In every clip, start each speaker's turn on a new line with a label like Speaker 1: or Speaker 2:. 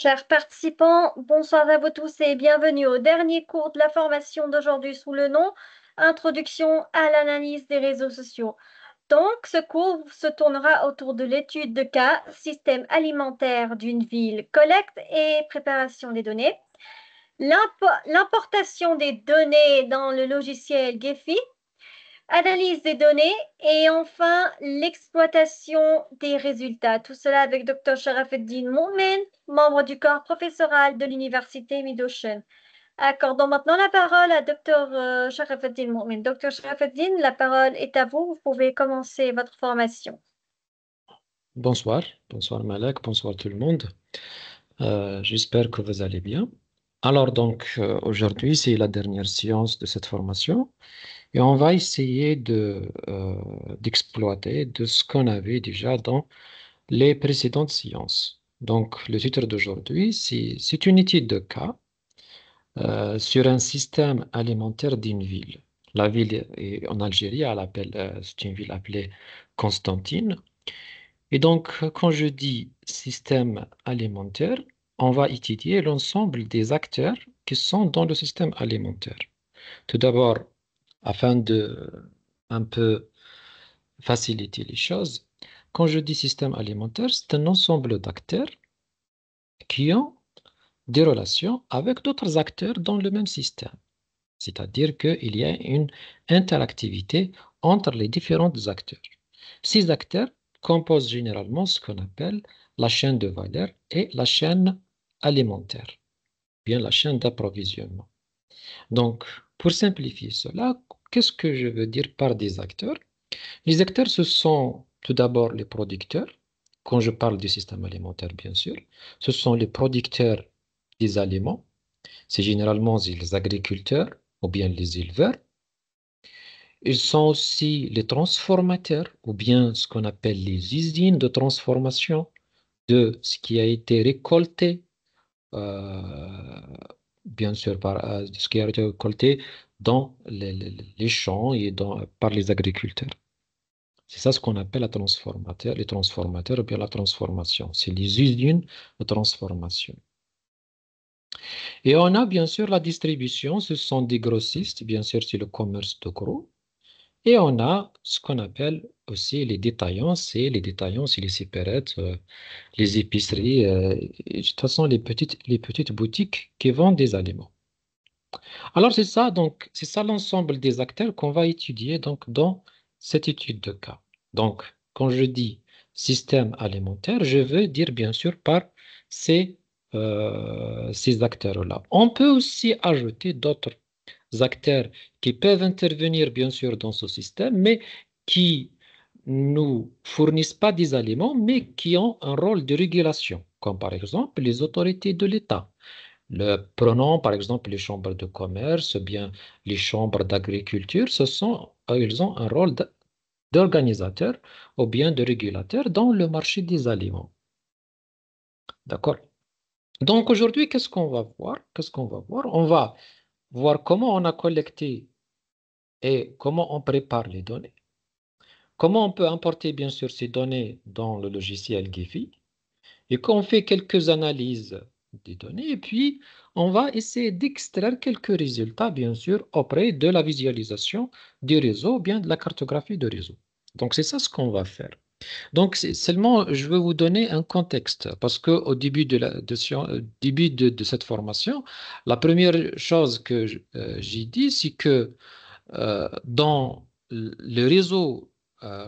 Speaker 1: Chers participants, bonsoir à vous tous et bienvenue au dernier cours de la formation d'aujourd'hui sous le nom Introduction à l'analyse des réseaux sociaux. Donc, ce cours se tournera autour de l'étude de cas, système alimentaire d'une ville, collecte et préparation des données, l'importation des données dans le logiciel Gephi, analyse des données et enfin l'exploitation des résultats. Tout cela avec Dr. Sharafuddin Momen, membre du corps professoral de l'Université Mid-Ocean. Accordons maintenant la parole à Dr. Sharafuddin Momen. Dr. Sharafuddin, la parole est à vous. Vous pouvez commencer votre formation.
Speaker 2: Bonsoir, bonsoir Malek, bonsoir tout le monde. J'espère que vous allez bien. Alors aujourd'hui c'est la dernière séance de cette formation et on va essayer d'exploiter de ce qu'on avait déjà dans les précédentes séances. Donc le titre d'aujourd'hui c'est une étude de cas sur un système alimentaire d'une ville. La ville est en Algérie, c'est une ville appelée Constantine. Et donc, quand je dis système alimentaire, on va étudier l'ensemble des acteurs qui sont dans le système alimentaire. Tout d'abord, afin de un peu faciliter les choses, quand je dis système alimentaire, c'est un ensemble d'acteurs qui ont des relations avec d'autres acteurs dans le même système. C'est-à-dire qu'il y a une interactivité entre les différents acteurs. Ces acteurs composent généralement ce qu'on appelle la chaîne de valeur et la chaîne alimentaire, bien la chaîne d'approvisionnement. Donc, pour simplifier cela, qu'est-ce que je veux dire par des acteurs? Les acteurs, ce sont tout d'abord les producteurs. Quand je parle du système alimentaire, bien sûr, ce sont les producteurs des aliments. C'est généralement les agriculteurs ou bien les éleveurs. Ils sont aussi les transformateurs, ou bien ce qu'on appelle les usines de transformation de ce qui a été récolté, euh, bien sûr, de ce qui a été récolté dans les champs et par les agriculteurs. C'est ça ce qu'on appelle les transformateurs, ou bien la transformation. C'est les usines de transformation. Et on a bien sûr la distribution, ce sont des grossistes, bien sûr, c'est le commerce de gros. Et on a ce qu'on appelle aussi les détaillants, c'est les supérettes, les épiceries, et de toute façon les petites boutiques qui vendent des aliments. Alors c'est ça, donc c'est ça l'ensemble des acteurs qu'on va étudier donc dans cette étude de cas. Donc quand je dis système alimentaire, je veux dire bien sûr par ces, ces acteurs-là. On peut aussi ajouter d'autres acteurs qui peuvent intervenir bien sûr dans ce système, mais qui nous fournissent pas des aliments, mais qui ont un rôle de régulation, comme par exemple les autorités de l'État. Prenons par exemple les chambres de commerce, ou bien les chambres d'agriculture, ils ont un rôle d'organisateur ou bien de régulateur dans le marché des aliments. D'accord? Donc aujourd'hui, qu'est-ce qu'on va voir? Qu'est-ce qu'on va voir? On va voir comment on a collecté et comment on prépare les données. Comment on peut importer bien sûr ces données dans le logiciel Gephi et qu'on fait quelques analyses des données et puis on va essayer d'extraire quelques résultats bien sûr auprès de la visualisation du réseau ou bien de la cartographie de réseau. Donc c'est ça ce qu'on va faire. Donc seulement je veux vous donner un contexte parce que au début de cette formation, la première chose que j'ai dit c'est que dans le réseau,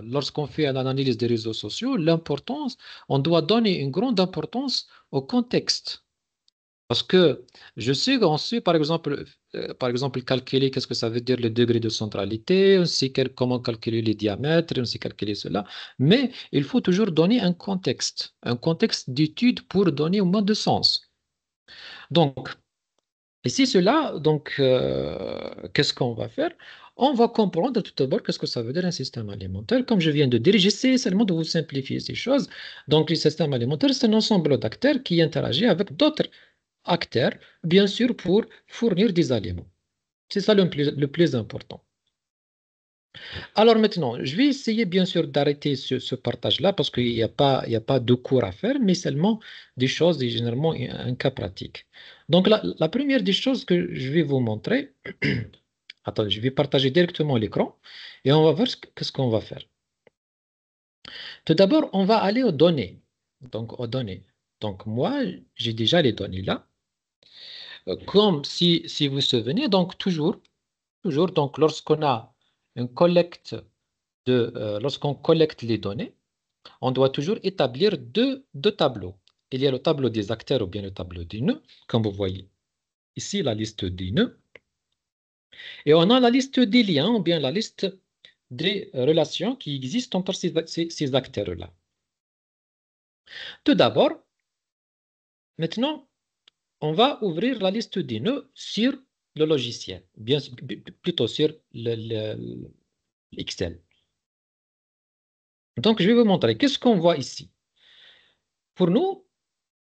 Speaker 2: lorsqu'on fait une analyse des réseaux sociaux, l'importance, on doit donner une grande importance au contexte. Parce que je sais qu'on sait, par exemple, calculer qu'est-ce que ça veut dire le degré de centralité, on sait comment calculer les diamètres, on sait calculer cela, mais il faut toujours donner un contexte d'étude pour donner au moins de sens. Donc, et si cela, qu'est-ce qu'on va faire? On va comprendre tout d'abord qu'est-ce que ça veut dire un système alimentaire. Comme je viens de dire, j'essaie seulement de vous simplifier ces choses. Donc, le système alimentaire, c'est un ensemble d'acteurs qui interagit avec d'autres acteurs, bien sûr, pour fournir des aliments. C'est ça le plus important. Alors maintenant, je vais essayer bien sûr d'arrêter ce partage-là parce qu'il y a pas de cours à faire, mais seulement des choses et généralement un cas pratique. Donc la première des choses que je vais vous montrer, attendez, je vais partager directement l'écran et on va voir qu'est-ce qu'on va faire. Tout d'abord, on va aller aux données. Donc aux données. Donc moi, j'ai déjà les données là. Comme si vous vous souvenez, donc toujours, donc lorsqu'on a une collecte lorsqu'on collecte les données, on doit toujours établir deux tableaux. Il y a le tableau des acteurs ou bien le tableau des nœuds, comme vous voyez ici la liste des nœuds, et on a la liste des liens ou bien la liste des relations qui existent entre ces acteurs-là. Tout d'abord, maintenant, on va ouvrir la liste des nœuds sur le logiciel, plutôt sur l'Excel. Donc, je vais vous montrer. Qu'est-ce qu'on voit ici? Pour nous,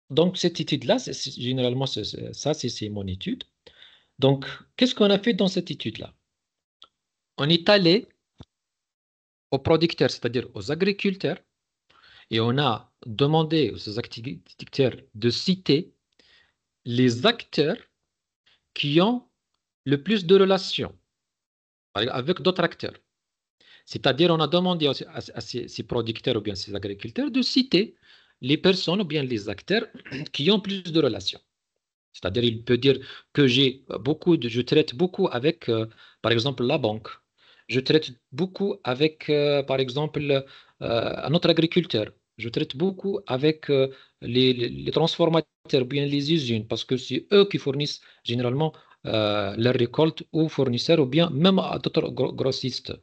Speaker 2: donc cette étude-là, généralement, c'est mon étude. Donc, qu'est-ce qu'on a fait dans cette étude-là? On est allé aux producteurs, c'est-à-dire aux agriculteurs, et on a demandé aux agriculteurs de citer les acteurs qui ont le plus de relations avec d'autres acteurs. C'est-à-dire, on a demandé à ces producteurs ou bien ces agriculteurs de citer les personnes ou bien les acteurs qui ont plus de relations. C'est-à-dire, il peut dire que je traite beaucoup avec, par exemple, la banque. Je traite beaucoup avec, par exemple, un autre agriculteur. Je traite beaucoup avec les transformateurs, bien les usines, parce que c'est eux qui fournissent généralement leurs récoltes aux fournisseurs ou bien même à d'autres grossistes.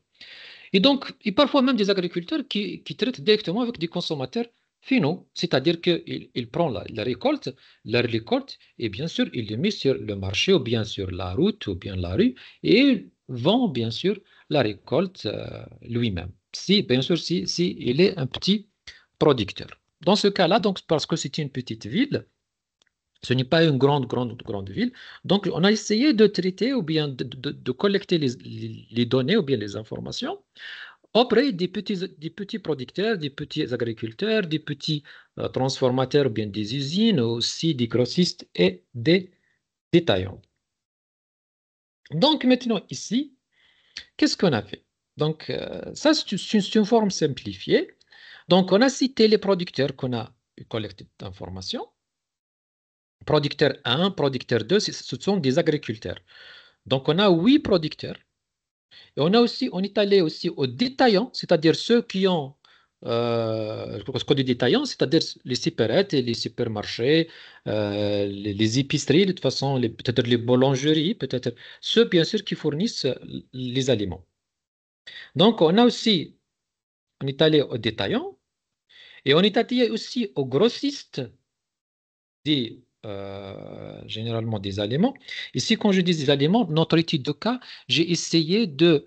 Speaker 2: Et donc, et parfois même des agriculteurs qui traitent directement avec des consommateurs finaux, c'est-à-dire qu'ils prennent leur récolte, et bien sûr, ils le mettent sur le marché ou bien sur la route ou bien la rue, et ils vendent bien sûr la récolte lui-même. Si, bien sûr, si il est un petit producteur. Dans ce cas-là, donc, parce que c'est une petite ville, ce n'est pas une grande ville. Donc, on a essayé de traiter ou bien de collecter les données ou bien les informations auprès des petits producteurs, des petits agriculteurs, des petits transformateurs, ou bien des usines, aussi des grossistes et des détaillants. Donc maintenant ici, qu'est-ce qu'on a fait? Donc ça, c'est une forme simplifiée. Donc on a cité les producteurs qu'on a collecté d'informations. Producteur 1, producteur 2, ce sont des agriculteurs. Donc on a 8 producteurs. Et on est allé aussi aux détaillants, c'est-à-dire ceux qui ont, parce qu'on dit détaillants, c'est-à-dire les supérettes et les supermarchés, les épiceries, de toute façon, peut-être les boulangeries, peut-être ceux, bien sûr, qui fournissent les aliments. Donc, on est allé aux détaillants et on est allé aussi aux grossistes généralement des aliments. Ici, quand je dis des aliments, notre étude de cas, j'ai essayé de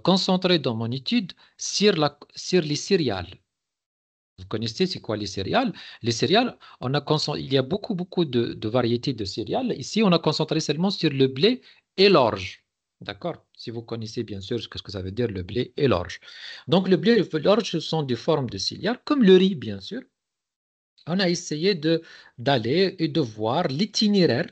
Speaker 2: concentrer dans mon étude sur les céréales. Vous connaissez, c'est quoi les céréales? Les céréales, il y a beaucoup de variétés de céréales. Ici, on a concentré seulement sur le blé et l'orge. D'accord? Si vous connaissez bien sûr ce que ça veut dire le blé et l'orge. Donc, le blé et l'orge, ce sont des formes de céréales, comme le riz, bien sûr. On a essayé d'aller et de voir l'itinéraire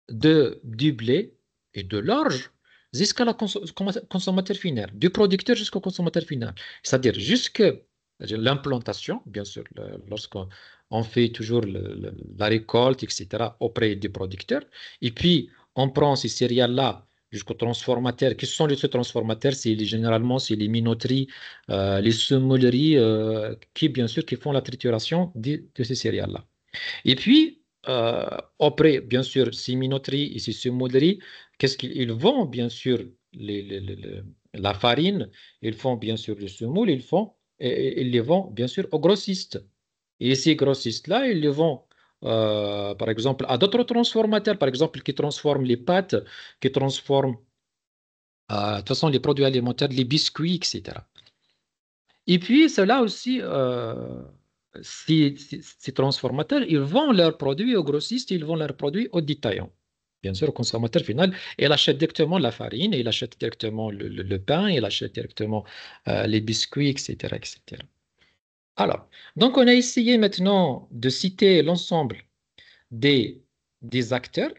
Speaker 2: du blé et de l'orge jusqu'à la consommateur final, du producteur jusqu'au consommateur final. C'est-à-dire jusqu'à l'implantation, bien sûr, lorsqu'on fait toujours la récolte, etc., auprès du producteur. Et puis, on prend ces céréales-là jusqu'au transformateur. Qui sont ces transformateurs? Généralement, c'est les minoteries, les semouleries, qui, bien sûr, qui font la trituration de ces céréales-là. Et puis, après, bien sûr, ces minoteries et ces semouleries, qu'est-ce qu'ils vont, bien sûr, la farine, ils font, bien sûr, le semoule, ils les vendent, bien sûr, aux grossistes. Et ces grossistes-là, ils les vendent, par exemple, à d'autres transformateurs, par exemple, qui transforment les pâtes, qui transforment, de toute façon, les produits alimentaires, les biscuits, etc. Et puis, cela aussi, ces transformateurs, ils vendent leurs produits aux grossistes, ils vendent leurs produits aux détaillants. bien sûr, au consommateur final. Et il achète directement la farine, et il achète directement le pain, il achète directement les biscuits, etc., etc. Alors, donc on a essayé maintenant de citer l'ensemble des, des acteurs.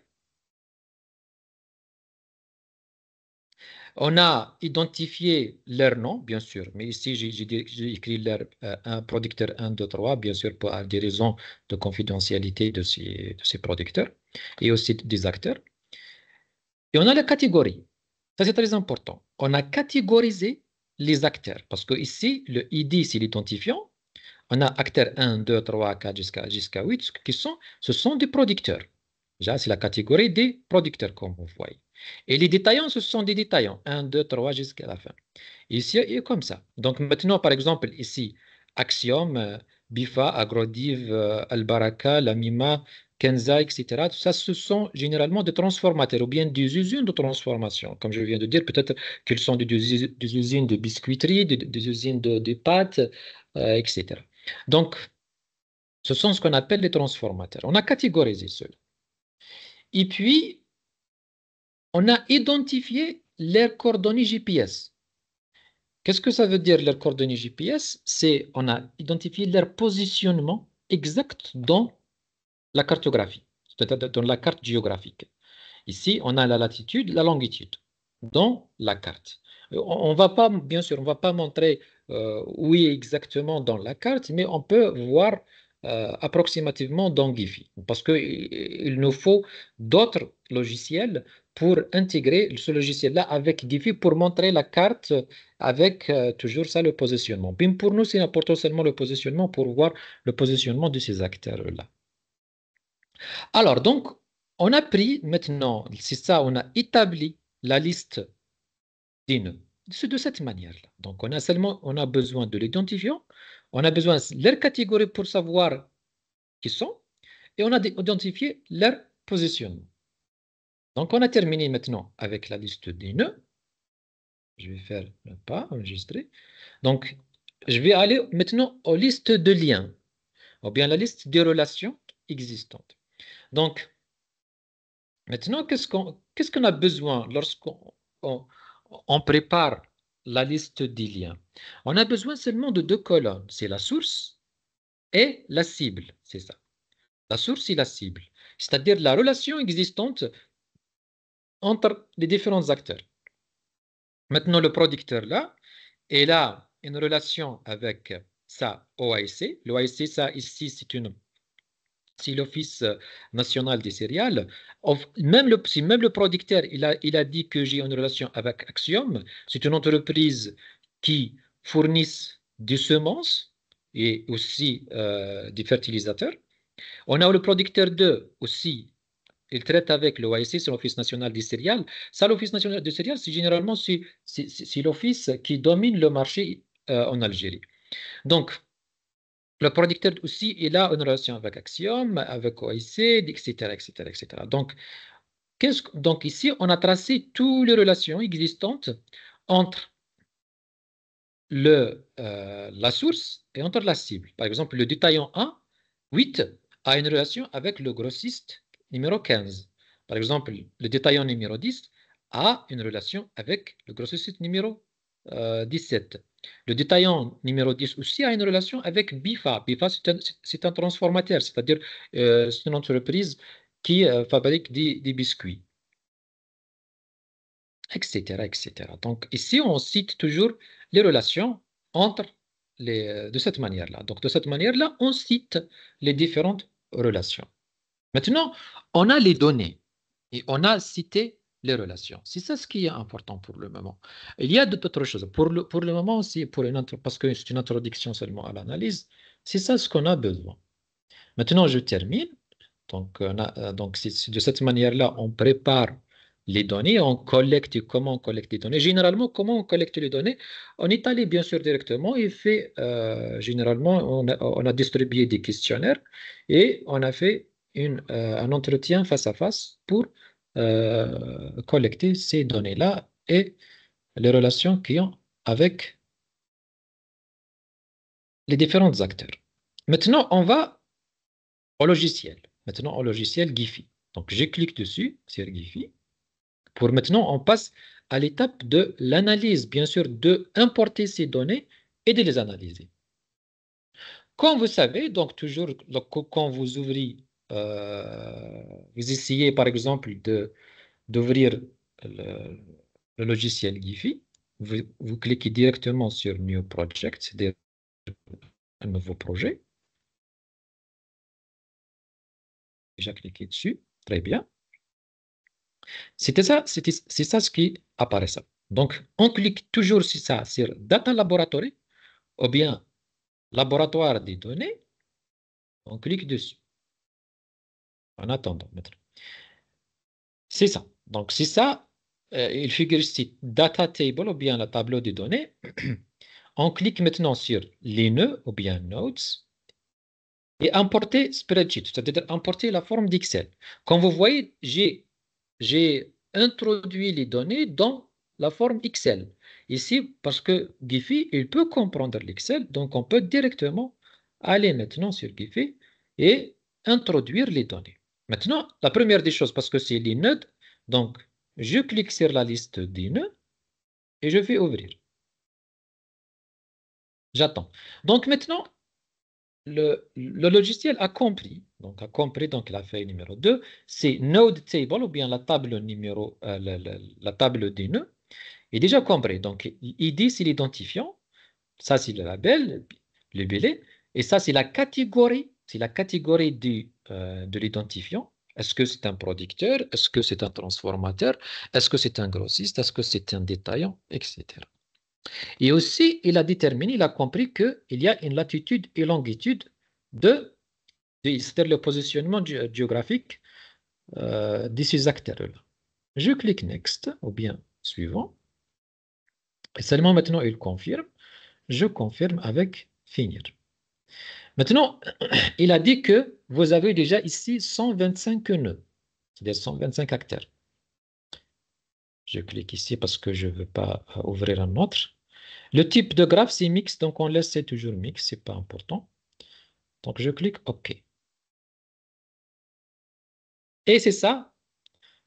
Speaker 2: On a identifié leur nom, bien sûr, mais ici j'ai écrit leur un producteur 1, 2, 3, bien sûr, pour des raisons de confidentialité de ces producteurs et aussi des acteurs. Et on a la catégorie. Ça, c'est très important. On a catégorisé les acteurs parce que ici, le ID, c'est l'identifiant. On a acteurs 1, 2, 3, 4 jusqu'à 8 ce sont des producteurs. Déjà, c'est la catégorie des producteurs, comme vous voyez. Et les détaillants, ce sont des détaillants. 1, 2, 3 jusqu'à la fin. Ici, il est comme ça. Donc maintenant, par exemple, ici, Axiom, Bifa, Agrodiv, Albaraka, Lamima, Kenza, etc. Tout ça, ce sont généralement des transformateurs ou bien des usines de transformation. Comme je viens de dire, peut-être qu'ils sont des usines de biscuiterie, des usines de pâtes, etc. Donc, ce sont ce qu'on appelle les transformateurs. On a catégorisé ceux-là. Et puis, on a identifié leurs coordonnées GPS. Qu'est-ce que ça veut dire leurs coordonnées GPS? C'est on a identifié leur positionnement exact dans la cartographie, c'est-à-dire dans la carte géographique. Ici, on a la latitude, la longitude dans la carte. On va pas, bien sûr, on va pas montrer où est exactement dans la carte, mais on peut voir approximativement dans Giphy, parce qu'il nous faut d'autres logiciels pour intégrer ce logiciel-là avec Giphy pour montrer la carte avec toujours ça le positionnement. Bien, pour nous, c'est important seulement le positionnement pour voir le positionnement de ces acteurs-là. Alors, donc, on a pris maintenant, c'est ça, on a établi la liste des nœuds. C'est de cette manière-là. Donc, on a besoin de l'identifiant, on a besoin de leur catégorie pour savoir qui sont, et on a identifié leur positionnement. Donc, on a terminé maintenant avec la liste des nœuds. Je vais faire le pas, enregistrer. Donc, je vais aller maintenant aux listes de liens, ou bien la liste des relations existantes. Donc, maintenant, qu'est-ce qu'on a besoin lorsqu'on on prépare la liste des liens? On a besoin seulement de deux colonnes. C'est la source et la cible. C'est ça. La source et la cible. C'est-à-dire la relation existante entre les différents acteurs. Maintenant, le producteur là, il a une relation avec sa OAC. L'OAC, ça ici, c'est l'Office national des céréales. Si même le producteur il a dit que j'ai une relation avec Axiom, c'est une entreprise qui fournit des semences et aussi des fertilisateurs. On a le producteur 2 aussi. Il traite avec le OAC, c'est l'Office national des céréales. Ça, l'Office national des céréales, c'est généralement c'est l'office qui domine le marché en Algérie. Donc, le producteur aussi, il a une relation avec Axiom, avec OIC, etc., etc., etc. Donc ici, on a tracé toutes les relations existantes entre la source et entre la cible. Par exemple, le détaillant 1, 8, a une relation avec le grossiste numéro 15. Par exemple, le détaillant numéro 10 a une relation avec le grossiste numéro 17. Le détaillant numéro 10 aussi a une relation avec BIFA. BIFA, c'est un transformateur, c'est-à-dire c'est une entreprise qui fabrique des biscuits, etc., etc. Donc ici, on cite toujours les relations entre de cette manière-là. Donc de cette manière-là, on cite les différentes relations. Maintenant, on a les données et on a cité les relations. C'est ça ce qui est important pour le moment. Il y a d'autres choses. Pour le moment aussi, parce que c'est une introduction seulement à l'analyse, c'est ça ce qu'on a besoin. Maintenant, je termine. Donc c'est de cette manière-là, on prépare les données, on collecte comment on collecte les données. Généralement, comment on collecte les données? On est allé bien sûr directement et fait, généralement, on a distribué des questionnaires et on a fait un entretien face à face pour collecter ces données-là et les relations qu'ils ont avec les différents acteurs. Maintenant, on va au logiciel. Maintenant, au logiciel Giphy. Donc, je clique dessus, sur Giphy. Pour maintenant, on passe à l'étape de l'analyse, bien sûr, de importer ces données et de les analyser. Comme vous savez, donc toujours quand vous ouvrez, vous essayez par exemple d'ouvrir le, le logiciel Giphy, vous cliquez directement sur New Project, c'est-à-dire un nouveau projet. Déjà cliqué dessus, très bien. C'est ça ce qui apparaît ça. Donc, on clique toujours sur ça, sur Data Laboratory, ou bien Laboratoire des données, on clique dessus. En attendant, maintenant. C'est ça. Donc, c'est ça, il figure ici Data Table, ou bien le tableau des données. On clique maintenant sur les nœuds, ou bien Nodes, et importer Spreadsheet, c'est-à-dire importer la forme d'Excel. Comme vous voyez, j'ai introduit les données dans la forme Excel. Ici, parce que Giphy, il peut comprendre l'Excel, donc on peut directement aller maintenant sur Giphy et introduire les données. Maintenant, la première des choses, parce que c'est les nœuds, donc je clique sur la liste des nœuds et je vais ouvrir. J'attends. Donc maintenant, le logiciel a compris donc la feuille numéro 2, c'est Node Table ou bien la table numéro, la table des nœuds, est déjà compris. Donc, ID, c'est l'identifiant, ça, c'est le label, le billet, et ça, c'est la catégorie de l'identifiant. Est-ce que c'est un producteur? Est-ce que c'est un transformateur? Est-ce que c'est un grossiste? Est-ce que c'est un détaillant? Etc. Et aussi, il a compris qu'il y a une latitude et longitude c'est-à-dire le positionnement géographique de ces acteurs-là. Je clique Next ou bien Suivant. Et seulement maintenant, il confirme. Je confirme avec Finir. Maintenant, il a dit que vous avez déjà ici 125 nœuds, c'est-à-dire 125 acteurs. Je clique ici parce que je ne veux pas ouvrir un autre. Le type de graphe, c'est mix, donc on laisse, c'est toujours mix, ce n'est pas important. Donc, je clique OK. Et c'est ça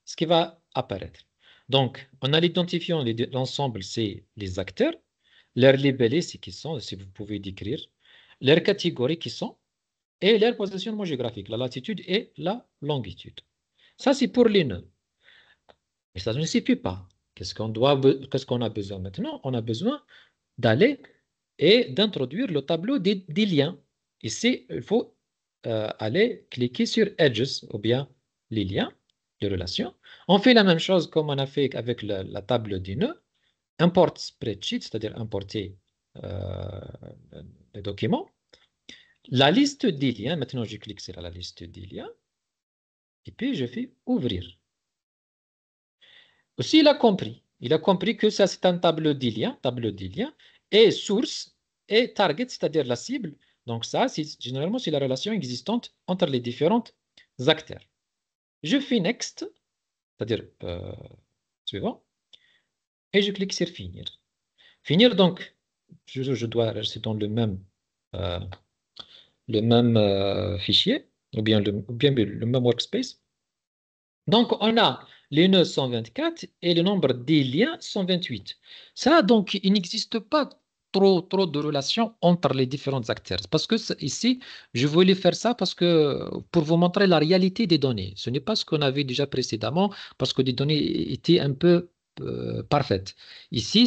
Speaker 2: ce qui va apparaître. Donc, on a l'identifiant, l'ensemble, c'est les acteurs, leurs libellés, c'est qui sont, si vous pouvez décrire, leurs catégories qui sont, et leur positionnement géographique, la latitude et la longitude. Ça, c'est pour les nœuds. Mais ça ne suffit pas. Qu'est-ce qu'on a besoin maintenant? On a besoin d'aller et d'introduire le tableau des liens. Ici, il faut aller cliquer sur Edges, ou bien les liens de relations. On fait la même chose comme on a fait avec la table des nœuds. Import spreadsheet, c'est-à-dire importer euh, les documents. La liste des liens, maintenant je clique sur la liste des liens, et puis je fais ouvrir. Aussi, il a compris. Il a compris que ça, c'est un tableau des liens, et source et target, c'est-à-dire la cible. Donc ça, généralement, c'est la relation existante entre les différents acteurs. Je fais Next, c'est-à-dire suivant, et je clique sur Finir. Finir, donc, je dois rester dans euh, le même fichier, ou bien le même workspace. Donc, on a les nœuds 124 et le nombre des liens 128. Ça, donc, il n'existe pas trop de relations entre les différents acteurs. Parce que ici, je voulais faire ça parce que pour vous montrer la réalité des données. Ce n'est pas ce qu'on avait déjà précédemment parce que les données étaient un peu parfaites. Ici,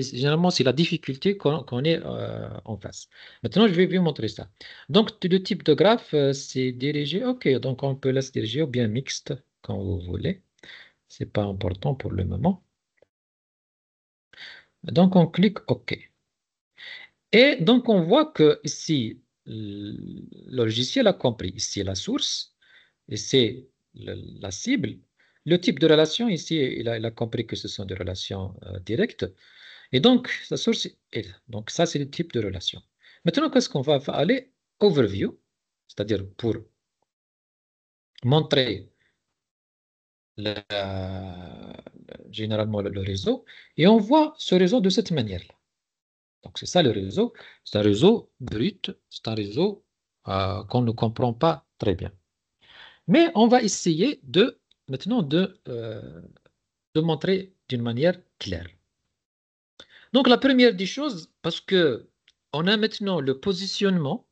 Speaker 2: généralement, c'est la difficulté qu'on est en face. Maintenant, je vais vous montrer ça. Donc, le type de graphe, c'est dirigé. OK, donc on peut laisser diriger ou bien mixte quand vous voulez. C'est pas important pour le moment. Donc, on clique OK. Et donc, on voit que ici, le logiciel a compris. Ici, la source, et c'est la cible. Le type de relation, ici, il a compris que ce sont des relations directes. Et donc, sa source est là. Donc, ça, c'est le type de relation. Maintenant, qu'est-ce qu'on va aller? Overview, c'est-à-dire pour montrer généralement le réseau. Et on voit ce réseau de cette manière-là. Donc, c'est ça le réseau. C'est un réseau brut, c'est un réseau qu'on ne comprend pas très bien. Mais on va essayer maintenant de montrer d'une manière claire. Donc, la première des choses, parce que on a maintenant le positionnement,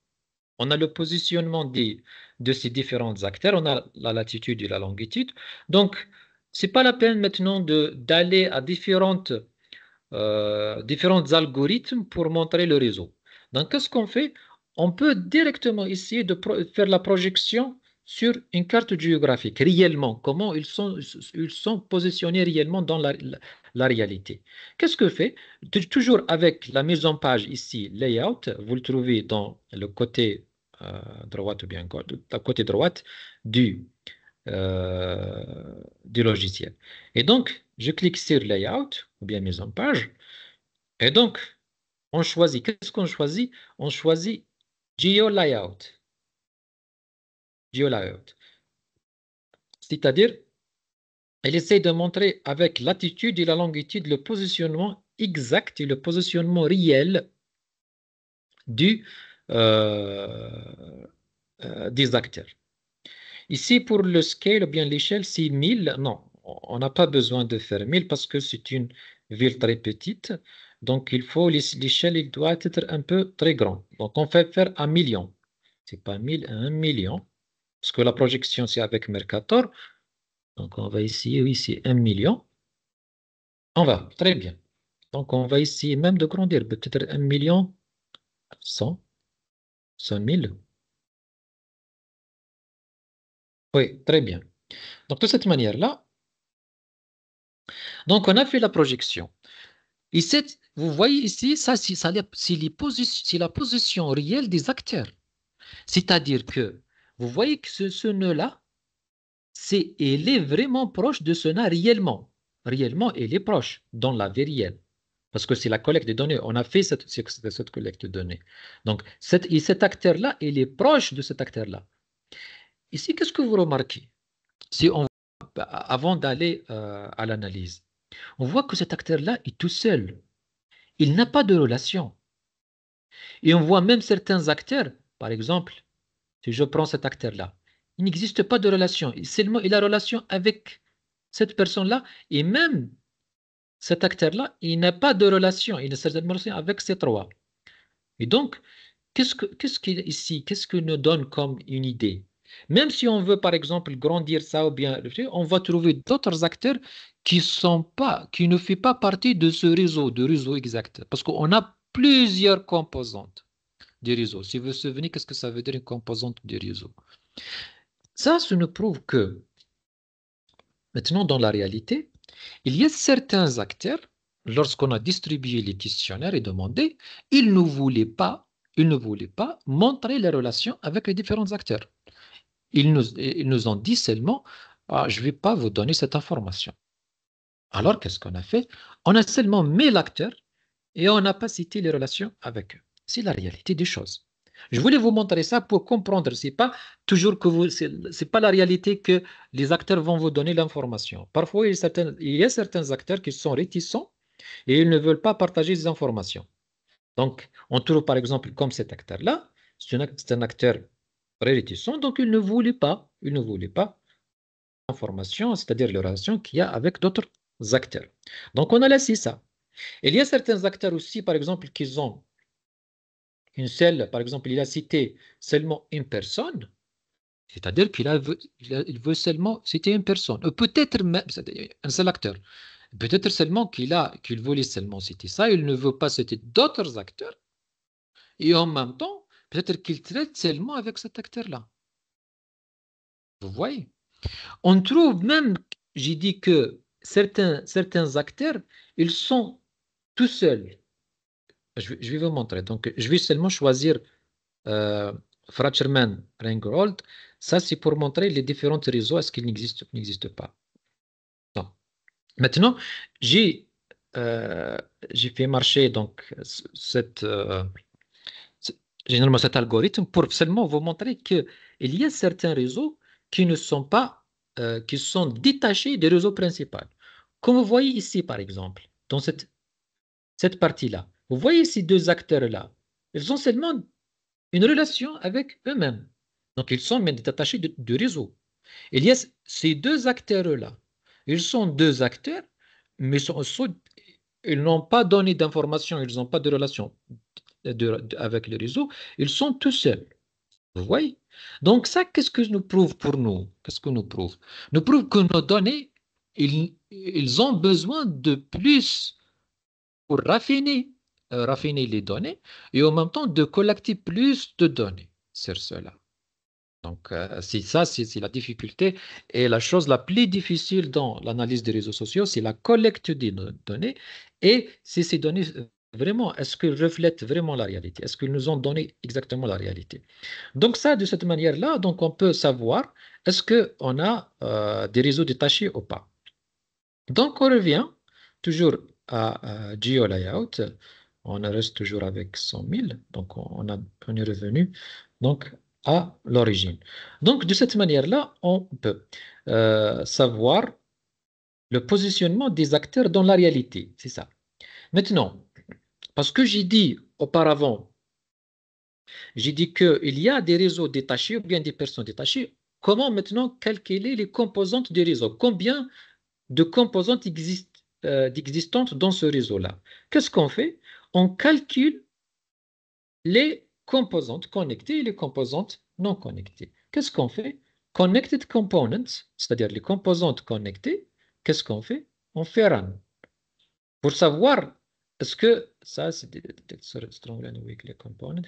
Speaker 2: on a le positionnement de ces différents acteurs, on a la latitude et la longitude. Donc, c'est pas la peine maintenant d'aller à différents algorithmes pour montrer le réseau. Donc, qu'est-ce qu'on fait? On peut directement essayer de faire la projection sur une carte géographique, réellement, comment ils sont positionnés réellement dans la réalité. Qu'est-ce que fait? Toujours avec la mise en page ici, layout, vous le trouvez dans le côté droite ou bien la côté droite du, du logiciel. Et donc, je clique sur layout ou bien mise en page. Et donc, on choisit. Qu'est-ce qu'on choisit? On choisit Geo Layout. Geo Layout. C'est-à-dire, elle essaie de montrer avec latitude et la longitude le positionnement exact et le positionnement réel du, des acteurs. Ici, pour le scale ou bien l'échelle, c'est 1000. Non, on n'a pas besoin de faire 1000 parce que c'est une ville très petite. Donc, l'échelle, il doit être un peu très grand. Donc, on fait faire 1 million. C'est pas 1000, 1 million. Parce que la projection, c'est avec Mercator. Donc, on va essayer, oui, c'est 1 million. On va, très bien. Donc, on va essayer même de grandir. Peut-être 1 million, 100, 100 000. Oui, très bien. Donc, de cette manière-là, donc on a fait la projection. Et vous voyez ici, ça, c'est la position réelle des acteurs. C'est-à-dire que vous voyez que ce nœud-là, il est vraiment proche de ce nœud réellement. Réellement, il est proche dans la vie réelle. Parce que c'est la collecte de données. On a fait cette collecte de données. Donc, cet acteur-là, il est proche de cet acteur-là. Ici, qu'est-ce que vous remarquez? Si on, avant d'aller à l'analyse, on voit que cet acteur-là est tout seul. Il n'a pas de relation. Et on voit même certains acteurs, par exemple, si je prends cet acteur-là, il n'existe pas de relation. Seulement, il a relation avec cette personne-là. Et même cet acteur-là, il n'a pas de relation. Il n'a certainement relation avec ces trois. Et donc, qu'est-ce que nous donne comme une idée? Même si on veut, par exemple, grandir ça ou bien, on va trouver d'autres acteurs qui ne font pas partie de ce réseau, de réseau exact. Parce qu'on a plusieurs composantes du réseau. Si vous vous souvenez, qu'est-ce que ça veut dire une composante du réseau? Ça nous prouve que, maintenant, dans la réalité, il y a certains acteurs, lorsqu'on a distribué les questionnaires et demandé, ils ne voulaient pas montrer les relations avec les différents acteurs. Ils nous ont dit seulement, ah, je ne vais pas vous donner cette information. Alors, qu'est-ce qu'on a fait? On a seulement mis l'acteur et on n'a pas cité les relations avec eux. C'est la réalité des choses. Je voulais vous montrer ça pour comprendre. C'est pas toujours que c'est pas la réalité que les acteurs vont vous donner l'information. Parfois, il y a certains acteurs qui sont réticents et ils ne veulent pas partager des informations. Donc, on trouve par exemple comme cet acteur-là, c'est un acteur très réticent, donc il ne voulait pas l'information, c'est-à-dire les relations qu'il y a avec d'autres acteurs. Donc, on a laissé ça. Il y a certains acteurs aussi, par exemple, qui ont par exemple, il a cité seulement une personne, c'est-à-dire il veut seulement citer une personne, ou peut-être même un seul acteur. Peut-être seulement qu'il voulait seulement citer ça, il ne veut pas citer d'autres acteurs, et en même temps, peut-être qu'il traite seulement avec cet acteur-là. Vous voyez? On trouve même, j'ai dit que certains acteurs, ils sont tout seuls. Je vais vous montrer. Donc, je vais seulement choisir Fratcherman Reingold. Ça, c'est pour montrer les différents réseaux, est-ce qu'ils n'existent pas. Non. Maintenant, j'ai fait marcher donc généralement cet algorithme pour seulement vous montrer qu'il y a certains réseaux qui ne sont pas, qui sont détachés des réseaux principaux. Comme vous voyez ici, par exemple, dans cette partie-là, vous voyez ces deux acteurs-là, ils ont seulement une relation avec eux-mêmes. Donc, ils sont même détachés du réseau. Il y a ces deux acteurs-là. Ils sont deux acteurs, mais ils n'ont pas donné d'informations, ils n'ont pas de relation avec le réseau. Ils sont tout seuls. Vous voyez? Donc ça, qu'est-ce que nous prouve pour nous? Qu'est-ce que nous prouve? Nous prouve que nos données, ils ont besoin de plus pour raffiner les données et en même temps de collecter plus de données sur cela. Donc, c'est ça, c'est la difficulté. Et la chose la plus difficile dans l'analyse des réseaux sociaux, c'est la collecte des données. Et c'est ces données, vraiment, est-ce qu'elles reflètent vraiment la réalité? Est-ce qu'ils nous ont donné exactement la réalité? Donc, ça, de cette manière-là, donc on peut savoir est-ce qu'on a des réseaux détachés ou pas. Donc, on revient toujours à GeoLayout. On reste toujours avec 100 000. Donc, on est revenu donc, à l'origine. Donc, de cette manière-là, on peut savoir le positionnement des acteurs dans la réalité. C'est ça. Maintenant, parce que j'ai dit auparavant, j'ai dit qu'il y a des réseaux détachés ou bien des personnes détachées. Comment maintenant calculer les composantes du réseau? Combien de composantes existantes dans ce réseau-là? Qu'est-ce qu'on fait? On calcule les composantes connectées et les composantes non connectées. Qu'est-ce qu'on fait? Connected components, c'est-à-dire les composantes connectées, qu'est-ce qu'on fait? On fait run. Pour savoir, est-ce que ça, c'est strong and weakly component.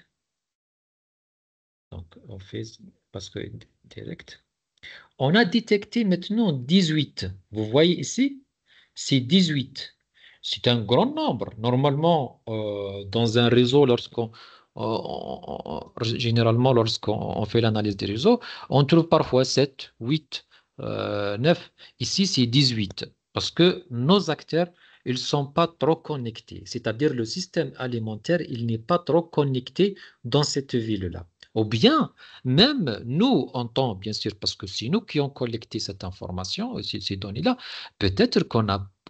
Speaker 2: Donc, on fait, parce que direct. On a détecté maintenant 18. Vous voyez ici, c'est 18. C'est un grand nombre. Normalement, dans un réseau, généralement, lorsqu'on fait l'analyse des réseaux, on trouve parfois 7, 8, 9. Ici, c'est 18. Parce que nos acteurs, ils ne sont pas trop connectés. C'est-à-dire le système alimentaire, il n'est pas trop connecté dans cette ville-là. Ou bien, même nous, en tant, bien sûr, parce que c'est nous qui avons collecté cette information, ces données-là, peut-être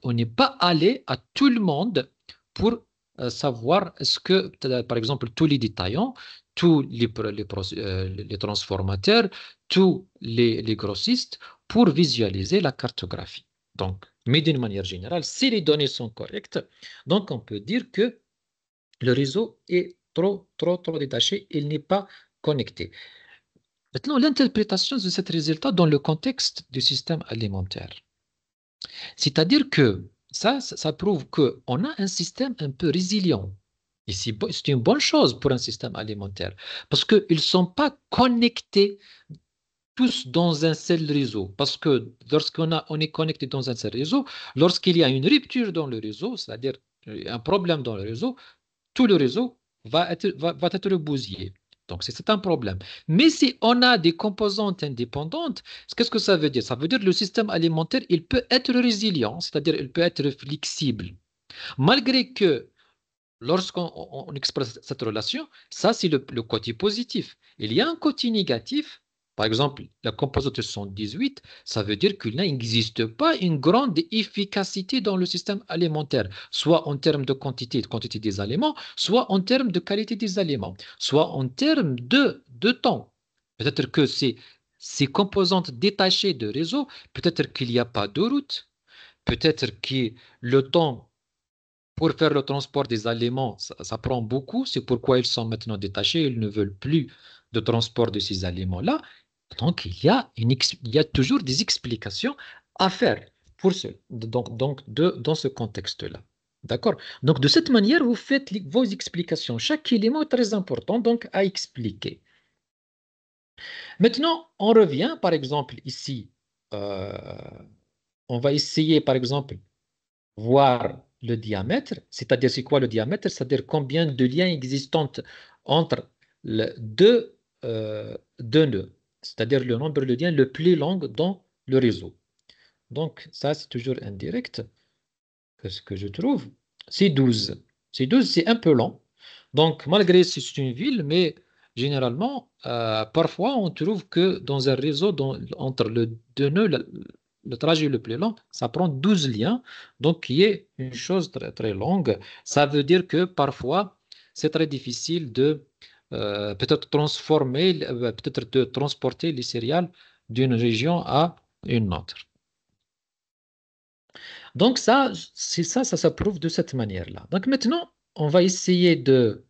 Speaker 2: on n'est pas allé à tout le monde pour savoir est-ce que, par exemple, tous les détaillants, tous les transformateurs, tous les grossistes, pour visualiser la cartographie. Donc, mais d'une manière générale, si les données sont correctes, donc on peut dire que le réseau est trop détaché, il n'est pas connecté. Maintenant, l'interprétation de ce résultat dans le contexte du système alimentaire. C'est-à-dire que ça prouve qu'on a un système un peu résilient. Et c'est une bonne chose pour un système alimentaire parce qu'ils ne sont pas connectés tous dans un seul réseau. Parce que on est connecté dans un seul réseau, lorsqu'il y a une rupture dans le réseau, c'est-à-dire un problème dans le réseau, tout le réseau va être bousillé. Donc, c'est un problème. Mais si on a des composantes indépendantes, qu'est-ce que ça veut dire? Ça veut dire que le système alimentaire, il peut être résilient, c'est-à-dire il peut être flexible. Malgré que lorsqu'on expresse cette relation, ça, c'est le côté positif. Il y a un côté négatif. Par exemple, la composante 118, ça veut dire qu'il n'existe pas une grande efficacité dans le système alimentaire, soit en termes de quantité des aliments, soit en termes de qualité des aliments, soit en termes de temps. Peut-être que ces composantes détachées de réseau, peut-être qu'il n'y a pas de route, peut-être que le temps pour faire le transport des aliments, ça prend beaucoup. C'est pourquoi ils sont maintenant détachés. Ils ne veulent plus de transport de ces aliments-là. Donc, il y a toujours des explications à faire pour dans ce contexte-là. D'accord? Donc, de cette manière, vous faites vos explications. Chaque élément est très important donc à expliquer. Maintenant, on revient, par exemple, ici, euh, on va essayer, par exemple, voir le diamètre, c'est-à-dire c'est quoi le diamètre, c'est-à-dire combien de liens existants entre deux nœuds, c'est-à-dire le nombre de liens le plus long dans le réseau. Donc ça, c'est toujours indirect, ce que je trouve. C'est 12. C'est 12, c'est un peu long. Donc malgré que c'est une ville, mais généralement, parfois on trouve que dans un réseau, entre les deux nœuds, le trajet le plus long, ça prend 12 liens, donc qui est une chose très, très longue. Ça veut dire que parfois, c'est très difficile de peut-être de transporter les céréales d'une région à une autre. Donc ça, c'est ça, ça s'approuve de cette manière-là. Donc maintenant, on va essayer de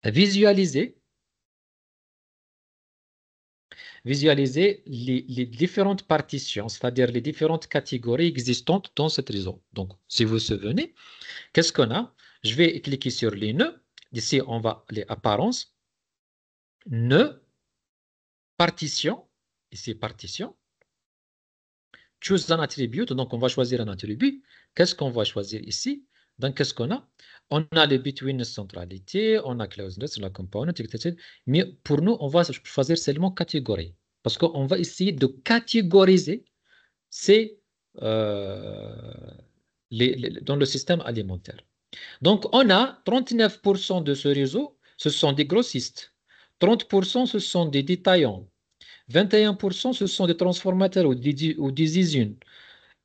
Speaker 2: visualiser, visualiser les différentes partitions, c'est-à-dire les différentes catégories existantes dans ce réseau. Donc, si vous vous souvenez, qu'est-ce qu'on a? Je vais cliquer sur les nœuds. Ici, on va les apparences, nœuds, partition, ici partition, choose an attribute, donc on va choisir un attribut. Qu'est-ce qu'on va choisir ici? Donc, qu'est-ce qu'on a? On a le between centralité, on a closeness, la component, etc. Mais pour nous, on va choisir seulement catégorie. Parce qu'on va essayer de catégoriser ces, dans le système alimentaire. Donc, on a 39% de ce réseau, ce sont des grossistes. 30%, ce sont des détaillants. 21%, ce sont des transformateurs ou des usines.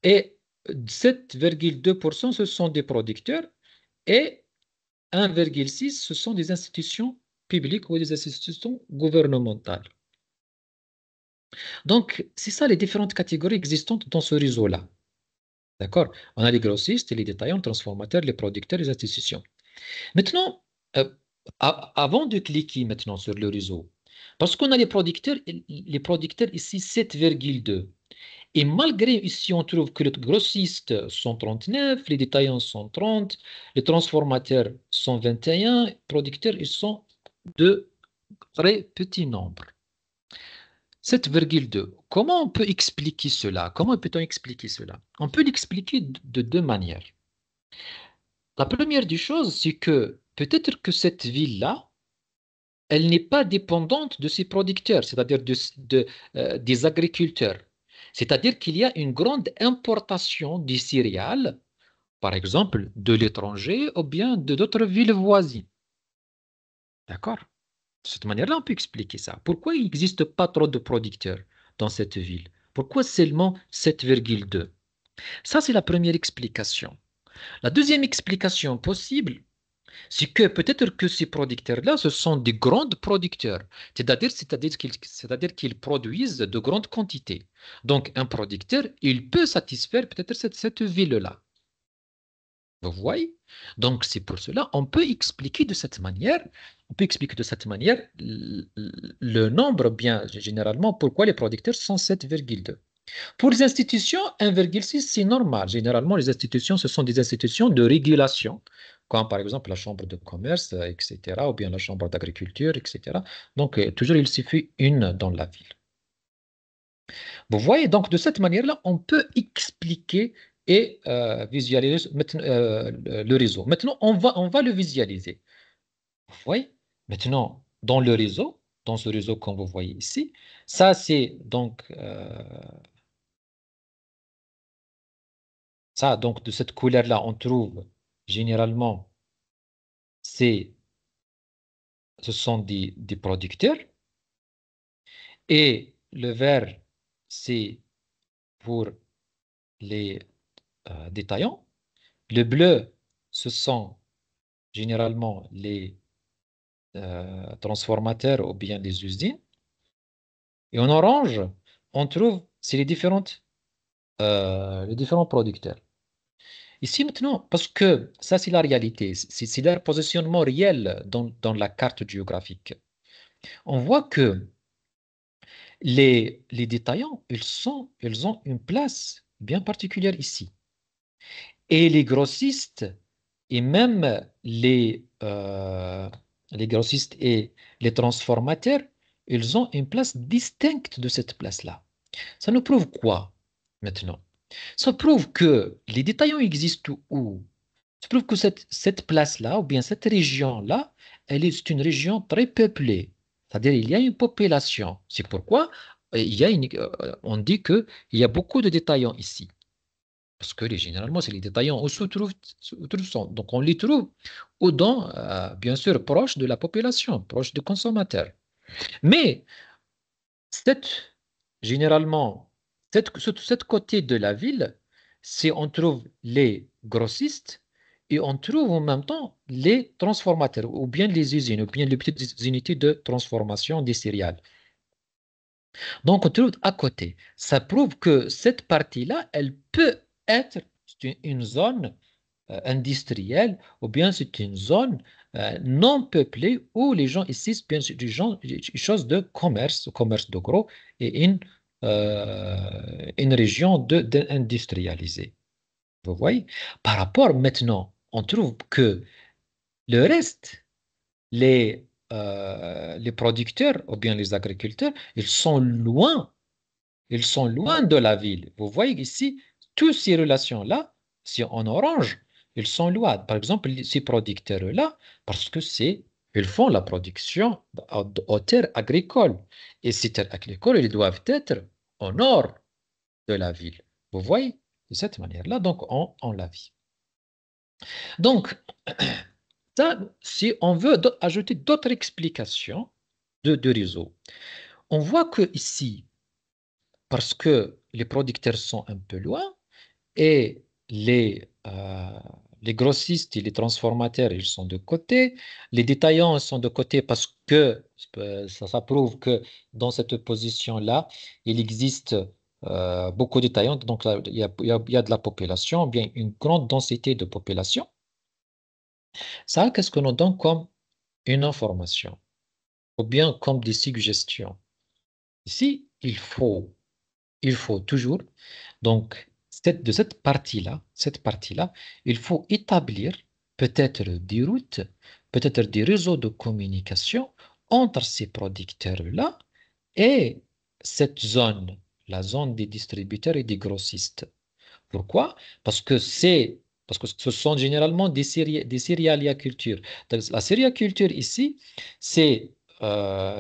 Speaker 2: Et 7,2%, ce sont des producteurs. Et 1,6%, ce sont des institutions publiques ou des institutions gouvernementales. Donc, c'est ça les différentes catégories existantes dans ce réseau-là. D'accord? On a les grossistes, les détaillants, les transformateurs, les producteurs, les institutions. Maintenant, euh, avant de cliquer maintenant sur le réseau, parce qu'on a les producteurs ici 7,2. Et malgré ici, on trouve que les grossistes sont 39, les détaillants sont 30, les transformateurs sont 21, les producteurs, ils sont de très petits nombres. 7,2. Comment on peut expliquer cela? Comment peut-on expliquer cela? On peut l'expliquer de deux manières. La première des choses, c'est que peut-être que cette ville-là, elle n'est pas dépendante de ses producteurs, c'est-à-dire des agriculteurs. C'est-à-dire qu'il y a une grande importation des céréales, par exemple, de l'étranger ou bien de d'autres villes voisines. D'accord? De cette manière-là, on peut expliquer ça. Pourquoi il n'existe pas trop de producteurs dans cette ville? Pourquoi seulement 7,2? Ça, c'est la première explication. La deuxième explication possible, c'est que peut-être que ces producteurs-là, ce sont des grands producteurs, c'est-à-dire qu'ils produisent de grandes quantités. Donc, un producteur, il peut satisfaire peut-être cette ville-là. Vous voyez? Donc, c'est pour cela, on peut expliquer de cette manière, le nombre, bien généralement, pourquoi les producteurs sont 7,2. Pour les institutions, 1,6, c'est normal. Généralement, les institutions, ce sont des institutions de régulation, comme par exemple la chambre de commerce, etc., ou bien la chambre d'agriculture, etc. Donc, toujours, il suffit une dans la ville. Vous voyez, donc, de cette manière-là, on peut expliquer et visualiser le réseau. Maintenant, on va le visualiser. Vous voyez? Maintenant, dans le réseau, dans ce réseau qu'on vous voyez ici, ça, c'est donc... ça, donc, de cette couleur-là, on trouve généralement, ce sont des producteurs. Et le vert, c'est pour les détaillants. Le bleu, ce sont généralement les transformateurs ou bien les usines. Et en orange, on trouve, c'est les différents producteurs. Ici maintenant, parce que ça c'est la réalité, c'est leur positionnement réel dans la carte géographique. On voit que les détaillants, ils ont une place bien particulière ici. Et les grossistes, et même les grossistes et les transformateurs, ils ont une place distincte de cette place-là. Ça nous prouve quoi maintenant? Ça prouve que les détaillants existent où? Ça prouve que cette place-là, ou bien cette région-là, elle est une région très peuplée. C'est-à-dire il y a une population. C'est pourquoi on dit qu'il y a beaucoup de détaillants ici. Parce que généralement, c'est les détaillants où se trouvent, donc on les trouve bien sûr, proches de la population, proches des consommateurs. Mais cette, généralement, cette côté de la ville, c'est on trouve les grossistes et on trouve en même temps les transformateurs, ou bien les usines, ou bien les petites unités de transformation des céréales. Donc, on trouve à côté. Ça prouve que cette partie-là, elle peut être une zone industrielle, ou bien c'est une zone non peuplée où les gens ici, c'est bien sûr une chose de commerce de gros, et une région industrialisée. Vous voyez? Par rapport maintenant, on trouve que le reste, les producteurs ou bien les agriculteurs, ils sont loin de la ville. Vous voyez ici, toutes ces relations-là, si en orange, ils sont loin. Par exemple, ces producteurs-là, parce que ils font la production aux terres agricoles. Et ces terres agricoles, ils doivent être au nord de la ville. Vous voyez? De cette manière-là, donc, on la vit. Donc, ça, si on veut ajouter d'autres explications de réseau, on voit que ici, parce que les producteurs sont un peu loin et les grossistes et les transformateurs, ils sont de côté, les détaillants sont de côté parce que ça prouve que dans cette position-là, il existe beaucoup de détaillants, donc là, il y a de la population, bien une grande densité de population. Ça, qu'est-ce que nous donne comme une information ou bien comme des suggestions? Ici, il faut toujours, donc, de cette partie-là, il faut établir peut-être des routes, peut-être des réseaux de communication entre ces producteurs-là et cette zone, la zone des distributeurs et des grossistes. Pourquoi? Parce que ce sont généralement des céréalicultures. Donc, la céréaliculture ici, c'est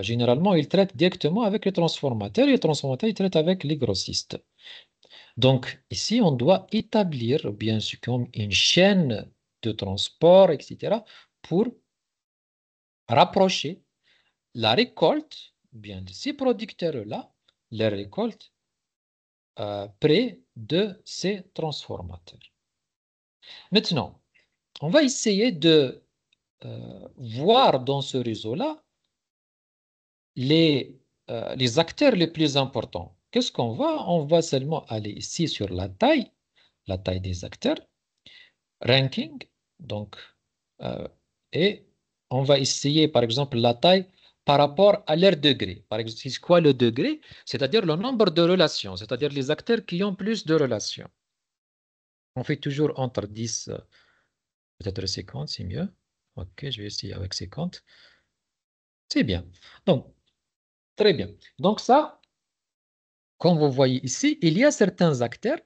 Speaker 2: généralement, ils traitent directement avec les transformateurs et les transformateurs, ils traitent avec les grossistes. Donc, ici, on doit établir bien sûr comme une chaîne de transport, etc., pour rapprocher la récolte, bien de ces producteurs-là, la récolte près de ces transformateurs. Maintenant, on va essayer de voir dans ce réseau-là les, les acteurs les plus importants. Qu'est-ce qu'on va? On va seulement aller ici sur la taille des acteurs, ranking, donc, euh, et on va essayer, par exemple, la taille par rapport à leur degré. Par exemple, c'est quoi le degré? C'est-à-dire le nombre de relations, c'est-à-dire les acteurs qui ont plus de relations. On fait toujours entre 10, peut-être 50, c'est mieux. Ok, je vais essayer avec 50. C'est bien. Donc, très bien. Donc ça, comme vous voyez ici, il y a certains acteurs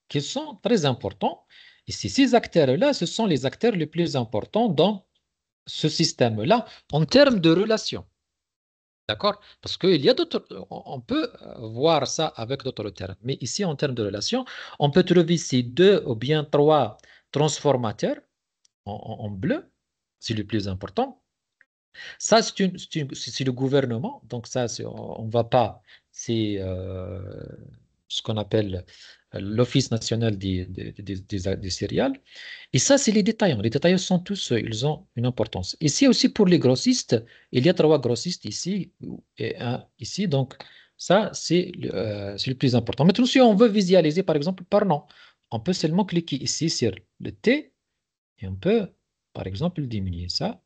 Speaker 2: qui sont très importants. Et ces acteurs-là, ce sont les acteurs les plus importants dans ce système-là en termes de relations. D'accord? Parce qu'il y a d'autres, on peut voir ça avec d'autres termes. Mais ici, en termes de relations, on peut trouver ici deux ou bien trois transformateurs en bleu, c'est le plus important. Ça, c'est le gouvernement. Donc ça, on ne va pas. C'est ce qu'on appelle l'Office national des céréales. Et ça, c'est les détaillants. Les détaillants sont tous, ils ont une importance. Ici aussi, pour les grossistes, il y a trois grossistes ici et un ici. Donc ça, c'est le plus important. Maintenant, si on veut visualiser, par exemple, par nom, on peut seulement cliquer ici sur le T et on peut, par exemple, diminuer ça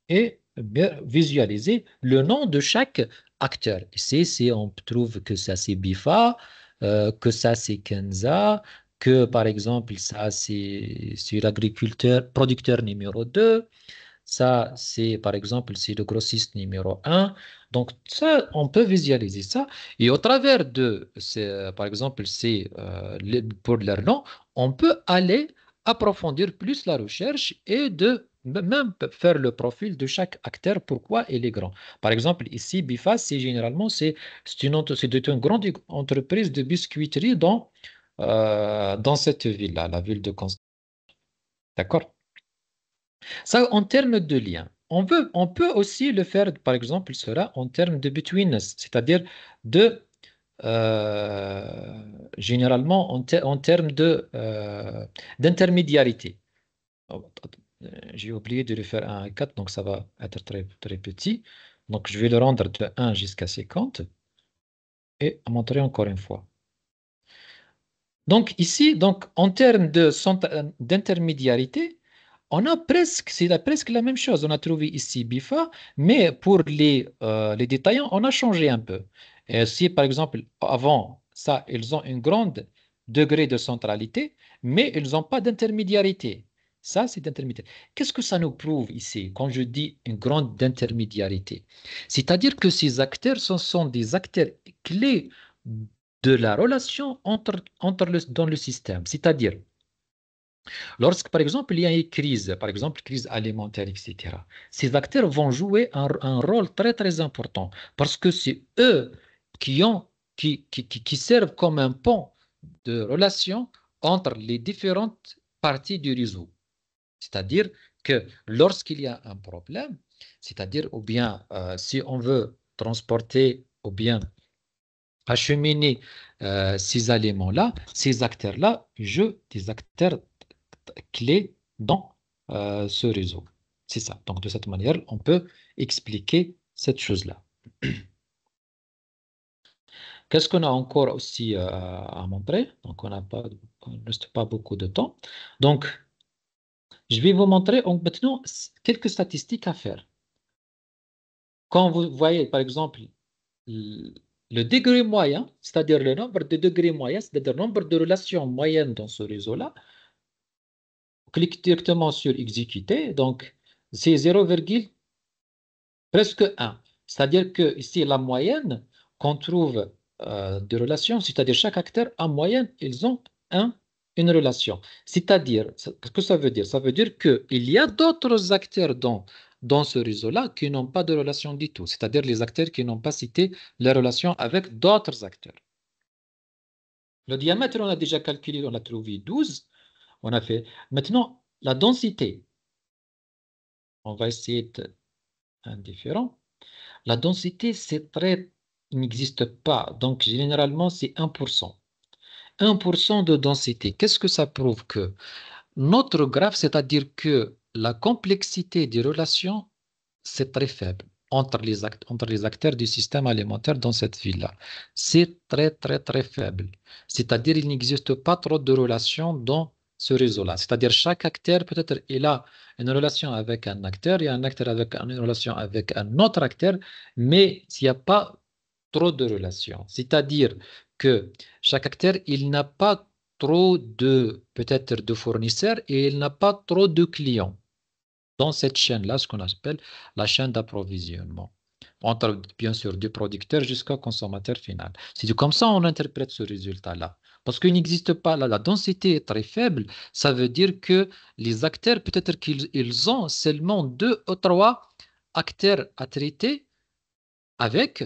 Speaker 2: et bien visualiser le nom de chaque acteur. Ici, on trouve que ça c'est Bifa, que ça c'est Kenza, que par exemple ça c'est l'agriculteur, producteur numéro 2, ça c'est par exemple c'est le grossiste numéro un. Donc ça, on peut visualiser ça et au travers de, par exemple, pour leur nom, on peut aller approfondir plus la recherche et de même faire le profil de chaque acteur, pourquoi il est grand. Par exemple, ici, Bifas, c'est une grande entreprise de biscuiterie dans cette ville-là, la ville de Constance. D'accord? Ça, en termes de lien. On peut aussi le faire, par exemple, cela en termes de betweenness, c'est-à-dire de, généralement en termes d'intermédiarité. Oh, j'ai oublié de le faire 1 à 4, donc ça va être très, très petit. Donc, je vais le rendre de 1 jusqu'à 50 et montrer encore une fois. Donc, ici, donc, en termes d'intermédiarité, c'est presque la même chose. On a trouvé ici BIFA, mais pour les détaillants, on a changé un peu. Et si, par exemple, avant ça, ils ont un grand degré de centralité, mais ils n'ont pas d'intermédiarité. Ça, c'est d'intermédiarité. Qu'est-ce que ça nous prouve ici quand je dis une grande intermédiarité? C'est-à-dire que ces acteurs, ce sont des acteurs clés de la relation dans le système. C'est-à-dire, lorsque, par exemple, il y a une crise, par exemple, crise alimentaire, etc., ces acteurs vont jouer un rôle très, très important parce que c'est eux qui, ont, qui servent comme un pont de relation entre les différentes parties du réseau. C'est-à-dire que lorsqu'il y a un problème, c'est-à-dire, ou bien si on veut transporter, ou bien acheminer ces aliments-là, ces acteurs-là jouent des acteurs clés dans ce réseau. C'est ça. Donc, de cette manière, on peut expliquer cette chose-là. Qu'est-ce qu'on a encore aussi à montrer? Donc, on ne reste pas beaucoup de temps. Donc, je vais vous montrer maintenant quelques statistiques à faire. Quand vous voyez, par exemple, le degré moyen, c'est-à-dire le nombre de degrés moyens, c'est-à-dire le nombre de relations moyennes dans ce réseau-là, clique directement sur exécuter. Donc, c'est 0, presque 1. C'est-à-dire que ici, la moyenne qu'on trouve de relations, c'est-à-dire chaque acteur, en moyenne, ils ont une relation. C'est-à-dire, qu'est-ce que ça veut dire? Ça veut dire qu'il y a d'autres acteurs dans ce réseau-là qui n'ont pas de relation du tout. C'est-à-dire les acteurs qui n'ont pas cité les relations avec d'autres acteurs. Le diamètre, on a déjà calculé, on a trouvé 12. On a fait. Maintenant, la densité. On va essayer de indifférent. La densité, c'est très, il n'existe pas. Donc, généralement, c'est 1%. 1% de densité. Qu'est-ce que ça prouve que notre graphe, c'est-à-dire que la complexité des relations, c'est très faible entre les acteurs du système alimentaire dans cette ville-là. C'est très, très, très faible. C'est-à-dire qu'il n'existe pas trop de relations dans ce réseau-là. C'est-à-dire chaque acteur, peut-être, il a une relation avec un acteur, il y a un acteur avec une relation avec un autre acteur, mais il n'y a pas trop de relations. C'est-à-dire que chaque acteur, il n'a pas trop de, peut-être, de fournisseurs et il n'a pas trop de clients dans cette chaîne-là, ce qu'on appelle la chaîne d'approvisionnement, entre bien sûr du producteur jusqu'au consommateur final. C'est comme ça qu'on interprète ce résultat-là. Parce qu'il n'existe pas, la densité est très faible, ça veut dire que les acteurs, peut-être qu'ils ont seulement 2 ou 3 acteurs à traiter avec,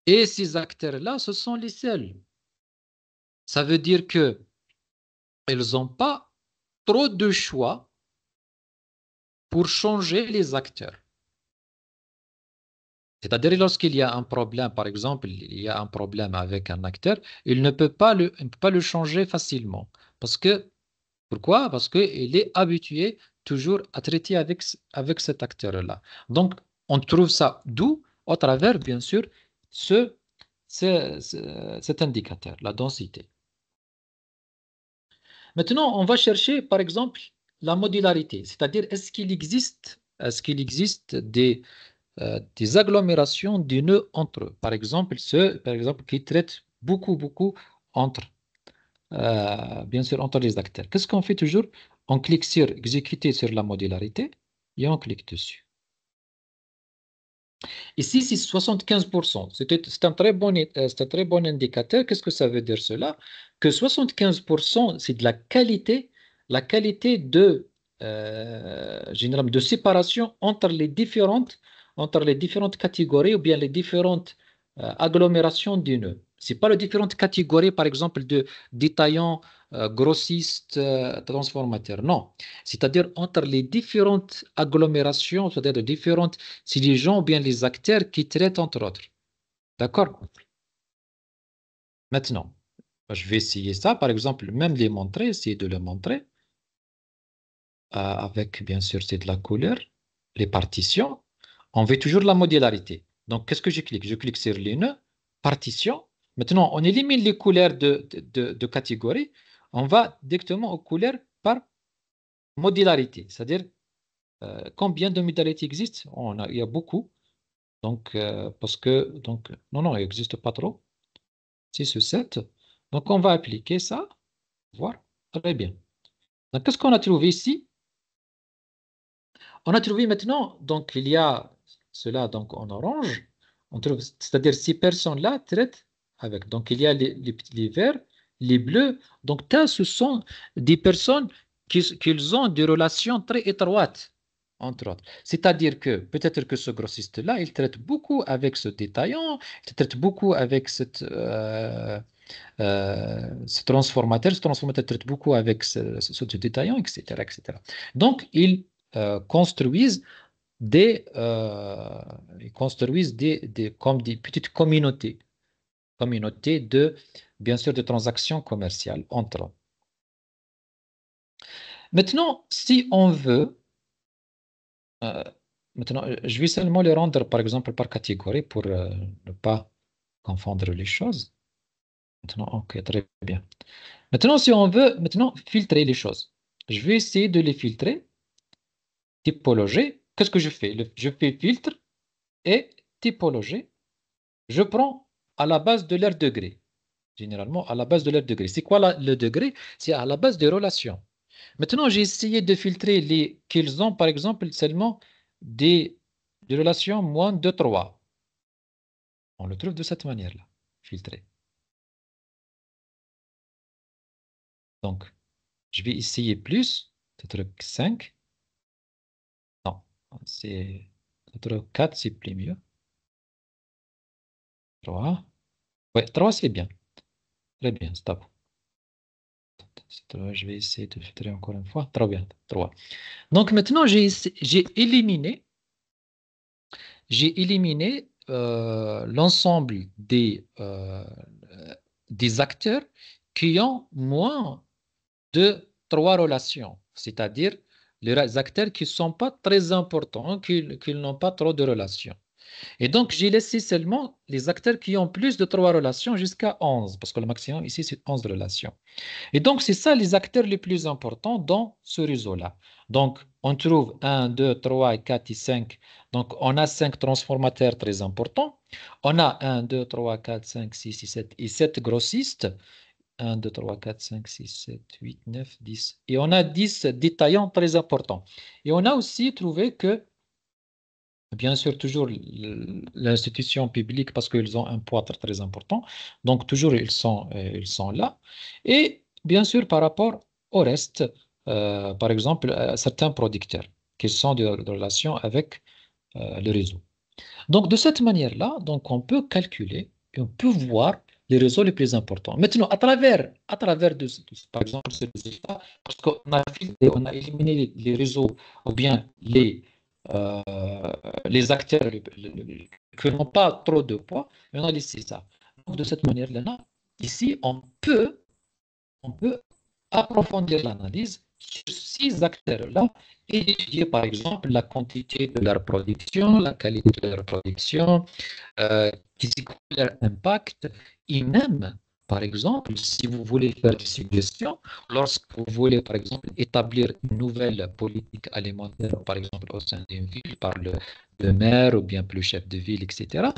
Speaker 2: et ces acteurs-là, ce sont les seuls. Ça veut dire qu'ils n'ont pas trop de choix pour changer les acteurs. C'est-à-dire, lorsqu'il y a un problème, par exemple, il y a un problème avec un acteur, il ne peut pas le changer facilement. Parce que, pourquoi? Parce qu'il est habitué toujours à traiter avec cet acteur-là. Donc, on trouve ça d'où? Au travers, bien sûr, ce, cet indicateur, la densité. Maintenant, on va chercher, par exemple, la modularité. C'est-à-dire, est-ce qu'il existe des agglomérations de nœuds entre eux. Par exemple, ceux par exemple, qui traitent beaucoup, beaucoup entre, bien sûr, entre les acteurs. Qu'est-ce qu'on fait toujours? On clique sur exécuter sur la modularité et on clique dessus. Ici, c'est 75%. C'est un très bon indicateur. Qu'est-ce que ça veut dire cela? Que 75%, c'est de la qualité généralement de séparation entre les différentes catégories ou bien les différentes agglomérations du nœud. Ce n'est pas les différentes catégories, par exemple, de détaillants, grossistes, transformateurs. Non. C'est-à-dire entre les différentes agglomérations, c'est-à-dire les différentes c'est les gens ou bien les acteurs qui traitent entre autres. D'accord? Maintenant, je vais essayer ça. Par exemple, même les montrer, essayer de le montrer. avec, bien sûr, c'est de la couleur, les partitions. On veut toujours la modularité. Donc, qu'est-ce que je clique? Je clique sur l'une, partition. Maintenant, on élimine les couleurs de catégorie. On va directement aux couleurs par modularité. C'est-à-dire, combien de modalités existent? Il y a beaucoup. Donc, parce que, donc, non, non, il n'existe pas trop. 6 ou 7. Donc, on va appliquer ça. Voir. Très bien. Donc, qu'est-ce qu'on a trouvé ici? On a trouvé maintenant, donc, il y a cela donc, en orange. On trouve, c'est-à-dire ces personnes-là traitent avec. Donc, il y a les verts, les bleus. Donc, ça, ce sont des personnes qui ont des relations très étroites entre autres. C'est-à-dire que peut-être que ce grossiste-là, il traite beaucoup avec ce détaillant, il traite beaucoup avec ce transformateur. Ce transformateur traite beaucoup avec ce détaillant, etc., etc. Donc, des, euh, ils construisent comme des petites communautés de, bien sûr, de transactions commerciales entre eux. Maintenant, si on veut, euh, maintenant, je vais seulement les rendre, par exemple, par catégorie pour ne pas confondre les choses. Maintenant, ok, très bien. Maintenant, si on veut maintenant filtrer les choses, je vais essayer de les filtrer. Typologie, qu'est-ce que je fais? Je fais filtre et typologie. Je prends à la base de leur degré. Généralement, à la base de leur degré. C'est quoi le degré? C'est à la base des relations. Maintenant, j'ai essayé de filtrer les qu'ils ont, par exemple, seulement des relations moins de 3. On le trouve de cette manière-là, filtré. Donc, je vais essayer plus, peut-être 5. Non, c'est peut-être 4, c'est plus mieux. 3. Ouais, 3, c'est bien. Très bien, stop. Je vais essayer de filtrer encore une fois. Très bien, 3. Donc maintenant, j'ai éliminé l'ensemble des acteurs qui ont moins de 3 relations, c'est-à-dire les acteurs qui ne sont pas très importants, qui n'ont pas trop de relations. Et donc, j'ai laissé seulement les acteurs qui ont plus de 3 relations jusqu'à 11, parce que le maximum ici, c'est 11 relations. Et donc, c'est ça les acteurs les plus importants dans ce réseau-là. Donc, on trouve 1, 2, 3, 4 et 5. Donc, on a 5 transformateurs très importants. On a 1, 2, 3, 4, 5, 6 et 7 et 7 grossistes. 1, 2, 3, 4, 5, 6, 7, 8, 9, 10. Et on a 10 détaillants très importants. Et on a aussi trouvé que, bien sûr, toujours l'institution publique, parce qu'ils ont un poids très, très important. Donc, toujours, ils sont là. Et bien sûr, par rapport au reste, par exemple, certains producteurs qui sont de relation avec le réseau. Donc, de cette manière-là, donc, on peut calculer et on peut voir les réseaux les plus importants. Maintenant, à travers par exemple, ce résultat, parce qu'on a filtré, on a éliminé les réseaux ou bien euh, les acteurs qui n'ont pas trop de poids, et on a laissé ça. Donc, de cette manière-là, ici, on peut approfondir l'analyse sur ces acteurs-là et étudier, par exemple, la quantité de leur production, la qualité de leur production, c'est quoi leur impact, et même, par exemple, si vous voulez faire des suggestions, lorsque vous voulez, par exemple, établir une nouvelle politique alimentaire, par exemple, au sein d'une ville, par le maire ou bien plus chef de ville, etc.,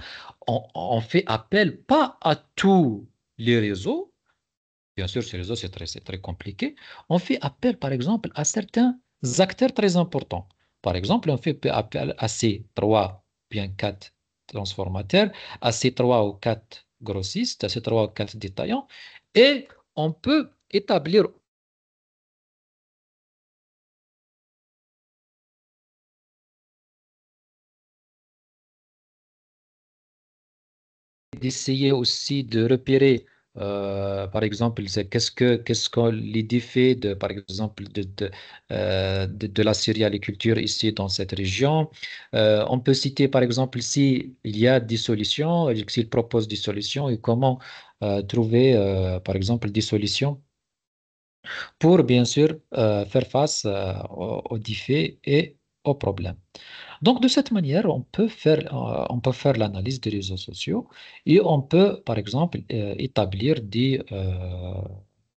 Speaker 2: on fait appel pas à tous les réseaux. Bien sûr, ces réseaux, c'est très compliqué. On fait appel, par exemple, à certains acteurs très importants. Par exemple, on fait appel à ces 3, bien 4 transformateurs, à ces 3 ou 4 grossistes, à ces 3 ou 4 détaillants, et on peut établir, d'essayer aussi de repérer, par exemple, qu'est-ce que les défis de, par exemple, de la céréaliculture ici dans cette région. On peut citer, par exemple, s'il y a des solutions, s'il propose des solutions et comment trouver, par exemple, des solutions pour bien sûr faire face aux défis et aux problèmes. Donc, de cette manière, on peut faire l'analyse des réseaux sociaux et on peut, par exemple, établir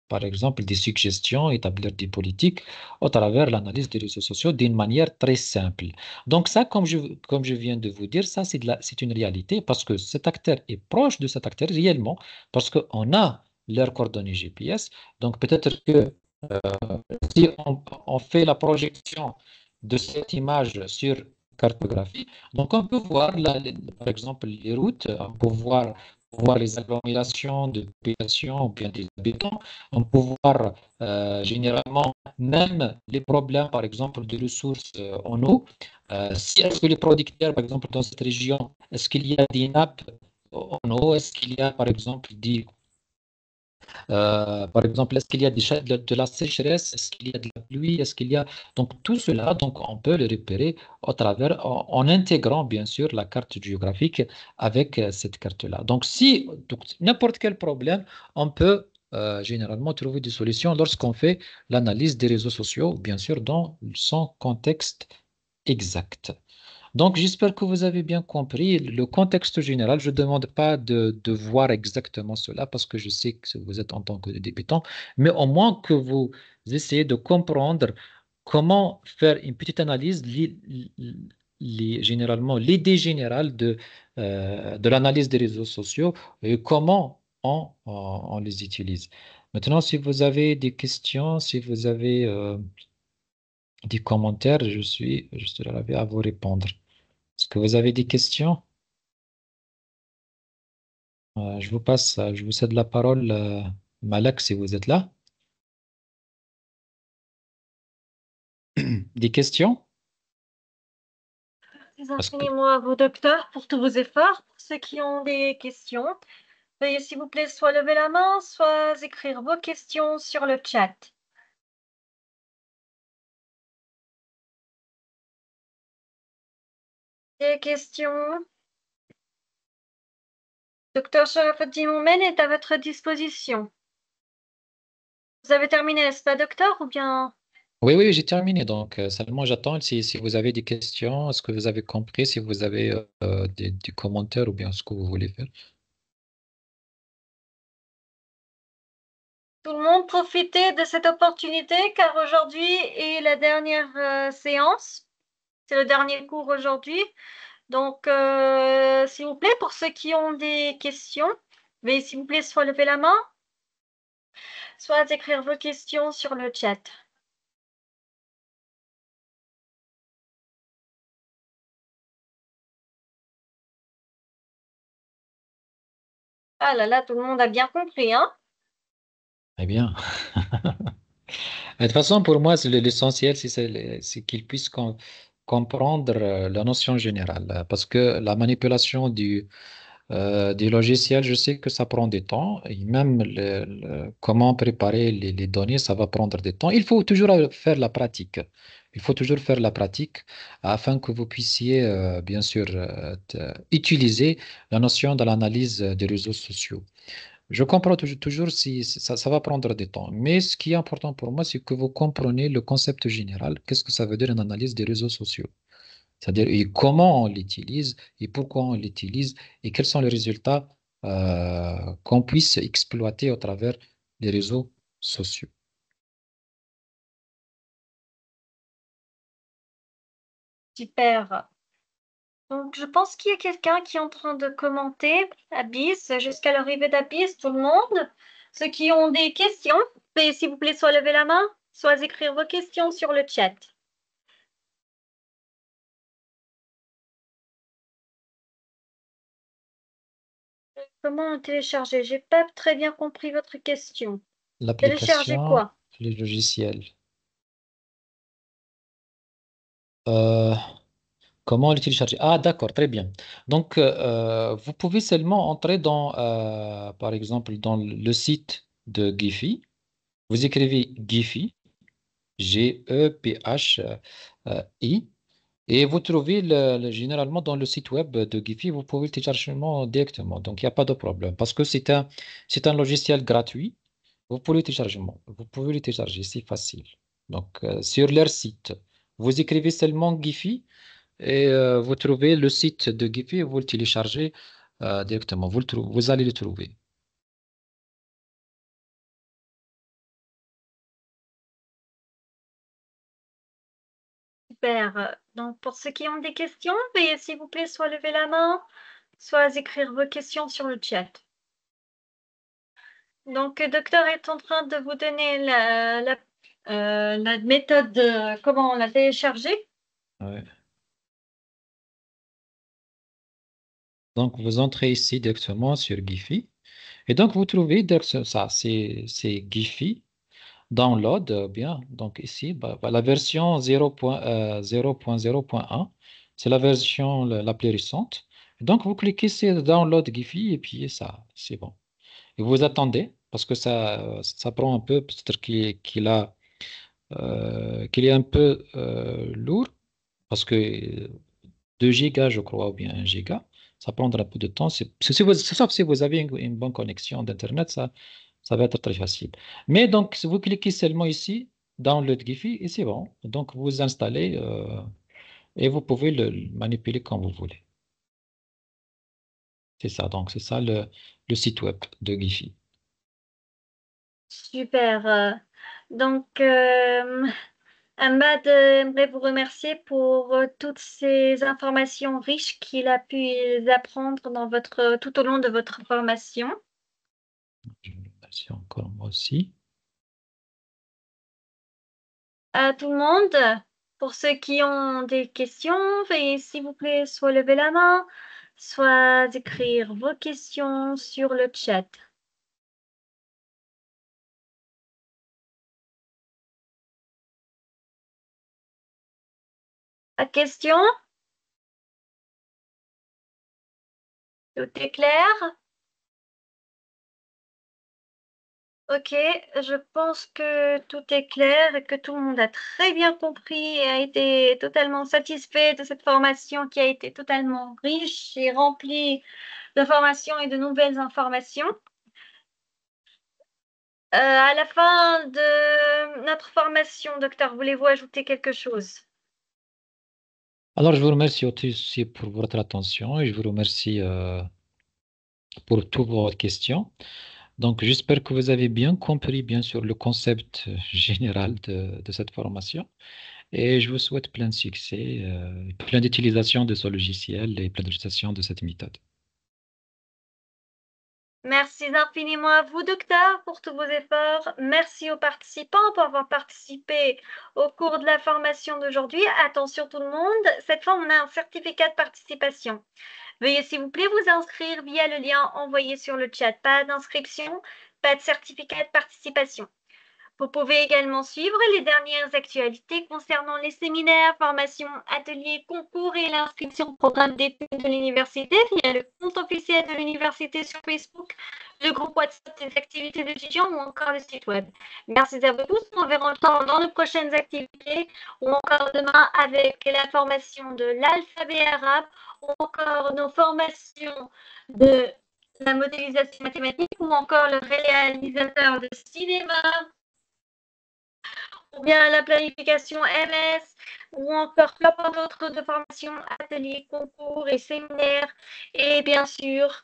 Speaker 2: par exemple, des suggestions, établir des politiques au travers de l'analyse des réseaux sociaux d'une manière très simple. Donc, ça, comme je viens de vous dire, ça, c'est une réalité parce que cet acteur est proche de cet acteur réellement parce qu'on a leurs coordonnées GPS. Donc, peut-être que si on fait la projection de cette image sur cartographie, donc on peut voir, par exemple, les routes, on peut voir les agglomérations de population ou bien des habitants, on peut voir généralement même les problèmes, par exemple, de ressources en eau. Si est-ce que les producteurs, par exemple, dans cette région, est-ce qu'il y a des nappes en eau? Est-ce qu'il y a, par exemple, par exemple, est-ce qu'il y a de la sécheresse? Est-ce qu'il y a de la pluie? Est-ce qu'il y a... Donc, tout cela, donc, on peut le repérer en intégrant, bien sûr, la carte géographique avec cette carte-là. Donc, n'importe quel problème, on peut généralement trouver des solutions lorsqu'on fait l'analyse des réseaux sociaux, bien sûr, dans son contexte exact. Donc, j'espère que vous avez bien compris le contexte général. Je ne demande pas de voir exactement cela parce que je sais que vous êtes en tant que débutant, mais au moins que vous essayez de comprendre comment faire une petite analyse, généralement l'idée générale de l'analyse des réseaux sociaux et comment on les utilise. Maintenant, si vous avez des questions, si vous avez des commentaires, je serai ravi à vous répondre. Est-ce que vous avez des questions? Je vous cède la parole, Malak, si vous êtes là. Des questions?
Speaker 1: Merci
Speaker 2: Parce que,
Speaker 1: infiniment à vous, docteur, pour tous vos efforts. Pour ceux qui ont des questions, veuillez s'il vous plaît soit lever la main, soit écrire vos questions sur le chat. Des questions? Docteur Sharafuddin Moumen est à votre disposition. Vous avez terminé, n'est-ce pas, docteur, ou bien...
Speaker 2: oui, oui, j'ai terminé. Donc, seulement j'attends si vous avez des questions, est-ce que vous avez compris, si vous avez des commentaires ou bien ce que vous voulez faire.
Speaker 1: Tout le monde profitez de cette opportunité car aujourd'hui est la dernière séance. C'est le dernier cours aujourd'hui. Donc, s'il vous plaît, pour ceux qui ont des questions, veuillez s'il vous plaît soit lever la main, soit écrire vos questions sur le chat. Ah là là, tout le monde a bien compris, hein?
Speaker 2: Eh bien. De toute façon, pour moi, l'essentiel, c'est qu'ils puissent comprendre la notion générale. Parce que la manipulation des logiciels, je sais que ça prend du temps. Et même comment préparer les données, ça va prendre du temps. Il faut toujours faire la pratique. Il faut toujours faire la pratique afin que vous puissiez, bien sûr, utiliser la notion de l'analyse des réseaux sociaux. Je comprends toujours si ça va prendre du temps. Mais ce qui est important pour moi, c'est que vous compreniez le concept général. Qu'est-ce que ça veut dire une analyse des réseaux sociaux? C'est-à-dire et comment on l'utilise et pourquoi on l'utilise et quels sont les résultats qu'on puisse exploiter au travers des réseaux sociaux.
Speaker 1: Super. Donc, je pense qu'il y a quelqu'un qui est en train de commenter. Abyss, jusqu'à l'arrivée d'Abyss, tout le monde. Ceux qui ont des questions, veuillez s'il vous plaît soit lever la main, soit écrire vos questions sur le chat. Comment télécharger? J'ai pas très bien compris votre question. Télécharger
Speaker 2: L'application,
Speaker 1: quoi?
Speaker 2: les logiciels. Euh, Comment le télécharger? Ah, d'accord, très bien. Donc, vous pouvez seulement entrer par exemple, dans le site de Giphy. Vous écrivez Giphy, Gephi, et vous trouvez généralement dans le site web de Giphy, vous pouvez le télécharger directement. Donc, il n'y a pas de problème parce que c'est un logiciel gratuit Vous pouvez le télécharger, c'est facile. Donc, sur leur site, vous écrivez seulement Giphy et vous trouvez le site de Giphy et vous le téléchargez directement. Vous allez le trouver.
Speaker 1: Super. Donc, pour ceux qui ont des questions, veuillez s'il vous plaît soit lever la main, soit écrire vos questions sur le chat. Donc, le docteur est en train de vous donner la méthode de comment la télécharger.
Speaker 2: Ouais. Donc, vous entrez ici directement sur Giphy. Et donc, vous trouvez ça, c'est Giphy. Download, bien. Donc ici, la version 0.0.1, c'est la version la plus récente. Donc vous cliquez sur Download Giphy et puis ça, c'est bon. Et vous attendez parce que ça prend un peu, peut-être qu'il est un peu lourd parce que 2 gigas, je crois, ou bien 1 giga, ça prendra un peu de temps. Sauf si vous avez une bonne connexion d'Internet, ça va être très facile. Mais donc, si vous cliquez seulement ici, dans le Giphy, et c'est bon. Donc, vous installez et vous pouvez le manipuler comme vous voulez. C'est ça. Donc, c'est ça le site web de Giphy.
Speaker 1: Super. Donc, Ahmad aimerait vous remercier pour toutes ces informations riches qu'il a pu apprendre dans tout au long de votre formation.
Speaker 2: Je vous remercie encore moi aussi.
Speaker 1: À tout le monde, pour ceux qui ont des questions, veuillez s'il vous plaît soit lever la main, soit écrire vos questions sur le chat. La question? Tout est clair? Ok, je pense que tout est clair et que tout le monde a très bien compris et a été totalement satisfait de cette formation qui a été totalement riche et remplie d'informations et de nouvelles informations. À la fin de notre formation, docteur, voulez-vous ajouter quelque chose?
Speaker 2: Alors, je vous remercie aussi pour votre attention et je vous remercie pour toutes vos questions. Donc, j'espère que vous avez bien compris, bien sûr, le concept général de cette formation. Et je vous souhaite plein de succès, plein d'utilisation de ce logiciel et plein d'utilisation de cette méthode.
Speaker 1: Merci infiniment à vous, docteur, pour tous vos efforts. Merci aux participants pour avoir participé au cours de la formation d'aujourd'hui. Attention tout le monde, cette fois, on a un certificat de participation. Veuillez s'il vous plaît vous inscrire via le lien envoyé sur le chat. Pas d'inscription, pas de certificat de participation. Vous pouvez également suivre les dernières actualités concernant les séminaires, formations, ateliers, concours et l'inscription au programme d'études de l'université via le compte officiel de l'université sur Facebook, le groupe WhatsApp des activités d'étudiants ou encore le site web. Merci à vous tous. On verra le temps dans nos prochaines activités ou encore demain avec la formation de l'alphabet arabe ou encore nos formations de la modélisation mathématique ou encore le réalisateur de cinéma ou bien la planification MS, ou encore plein d'autres de formations, ateliers, concours et séminaires, et bien sûr,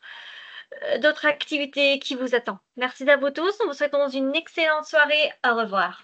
Speaker 1: d'autres activités qui vous attendent. Merci à vous tous. Nous vous souhaitons une excellente soirée. Au revoir.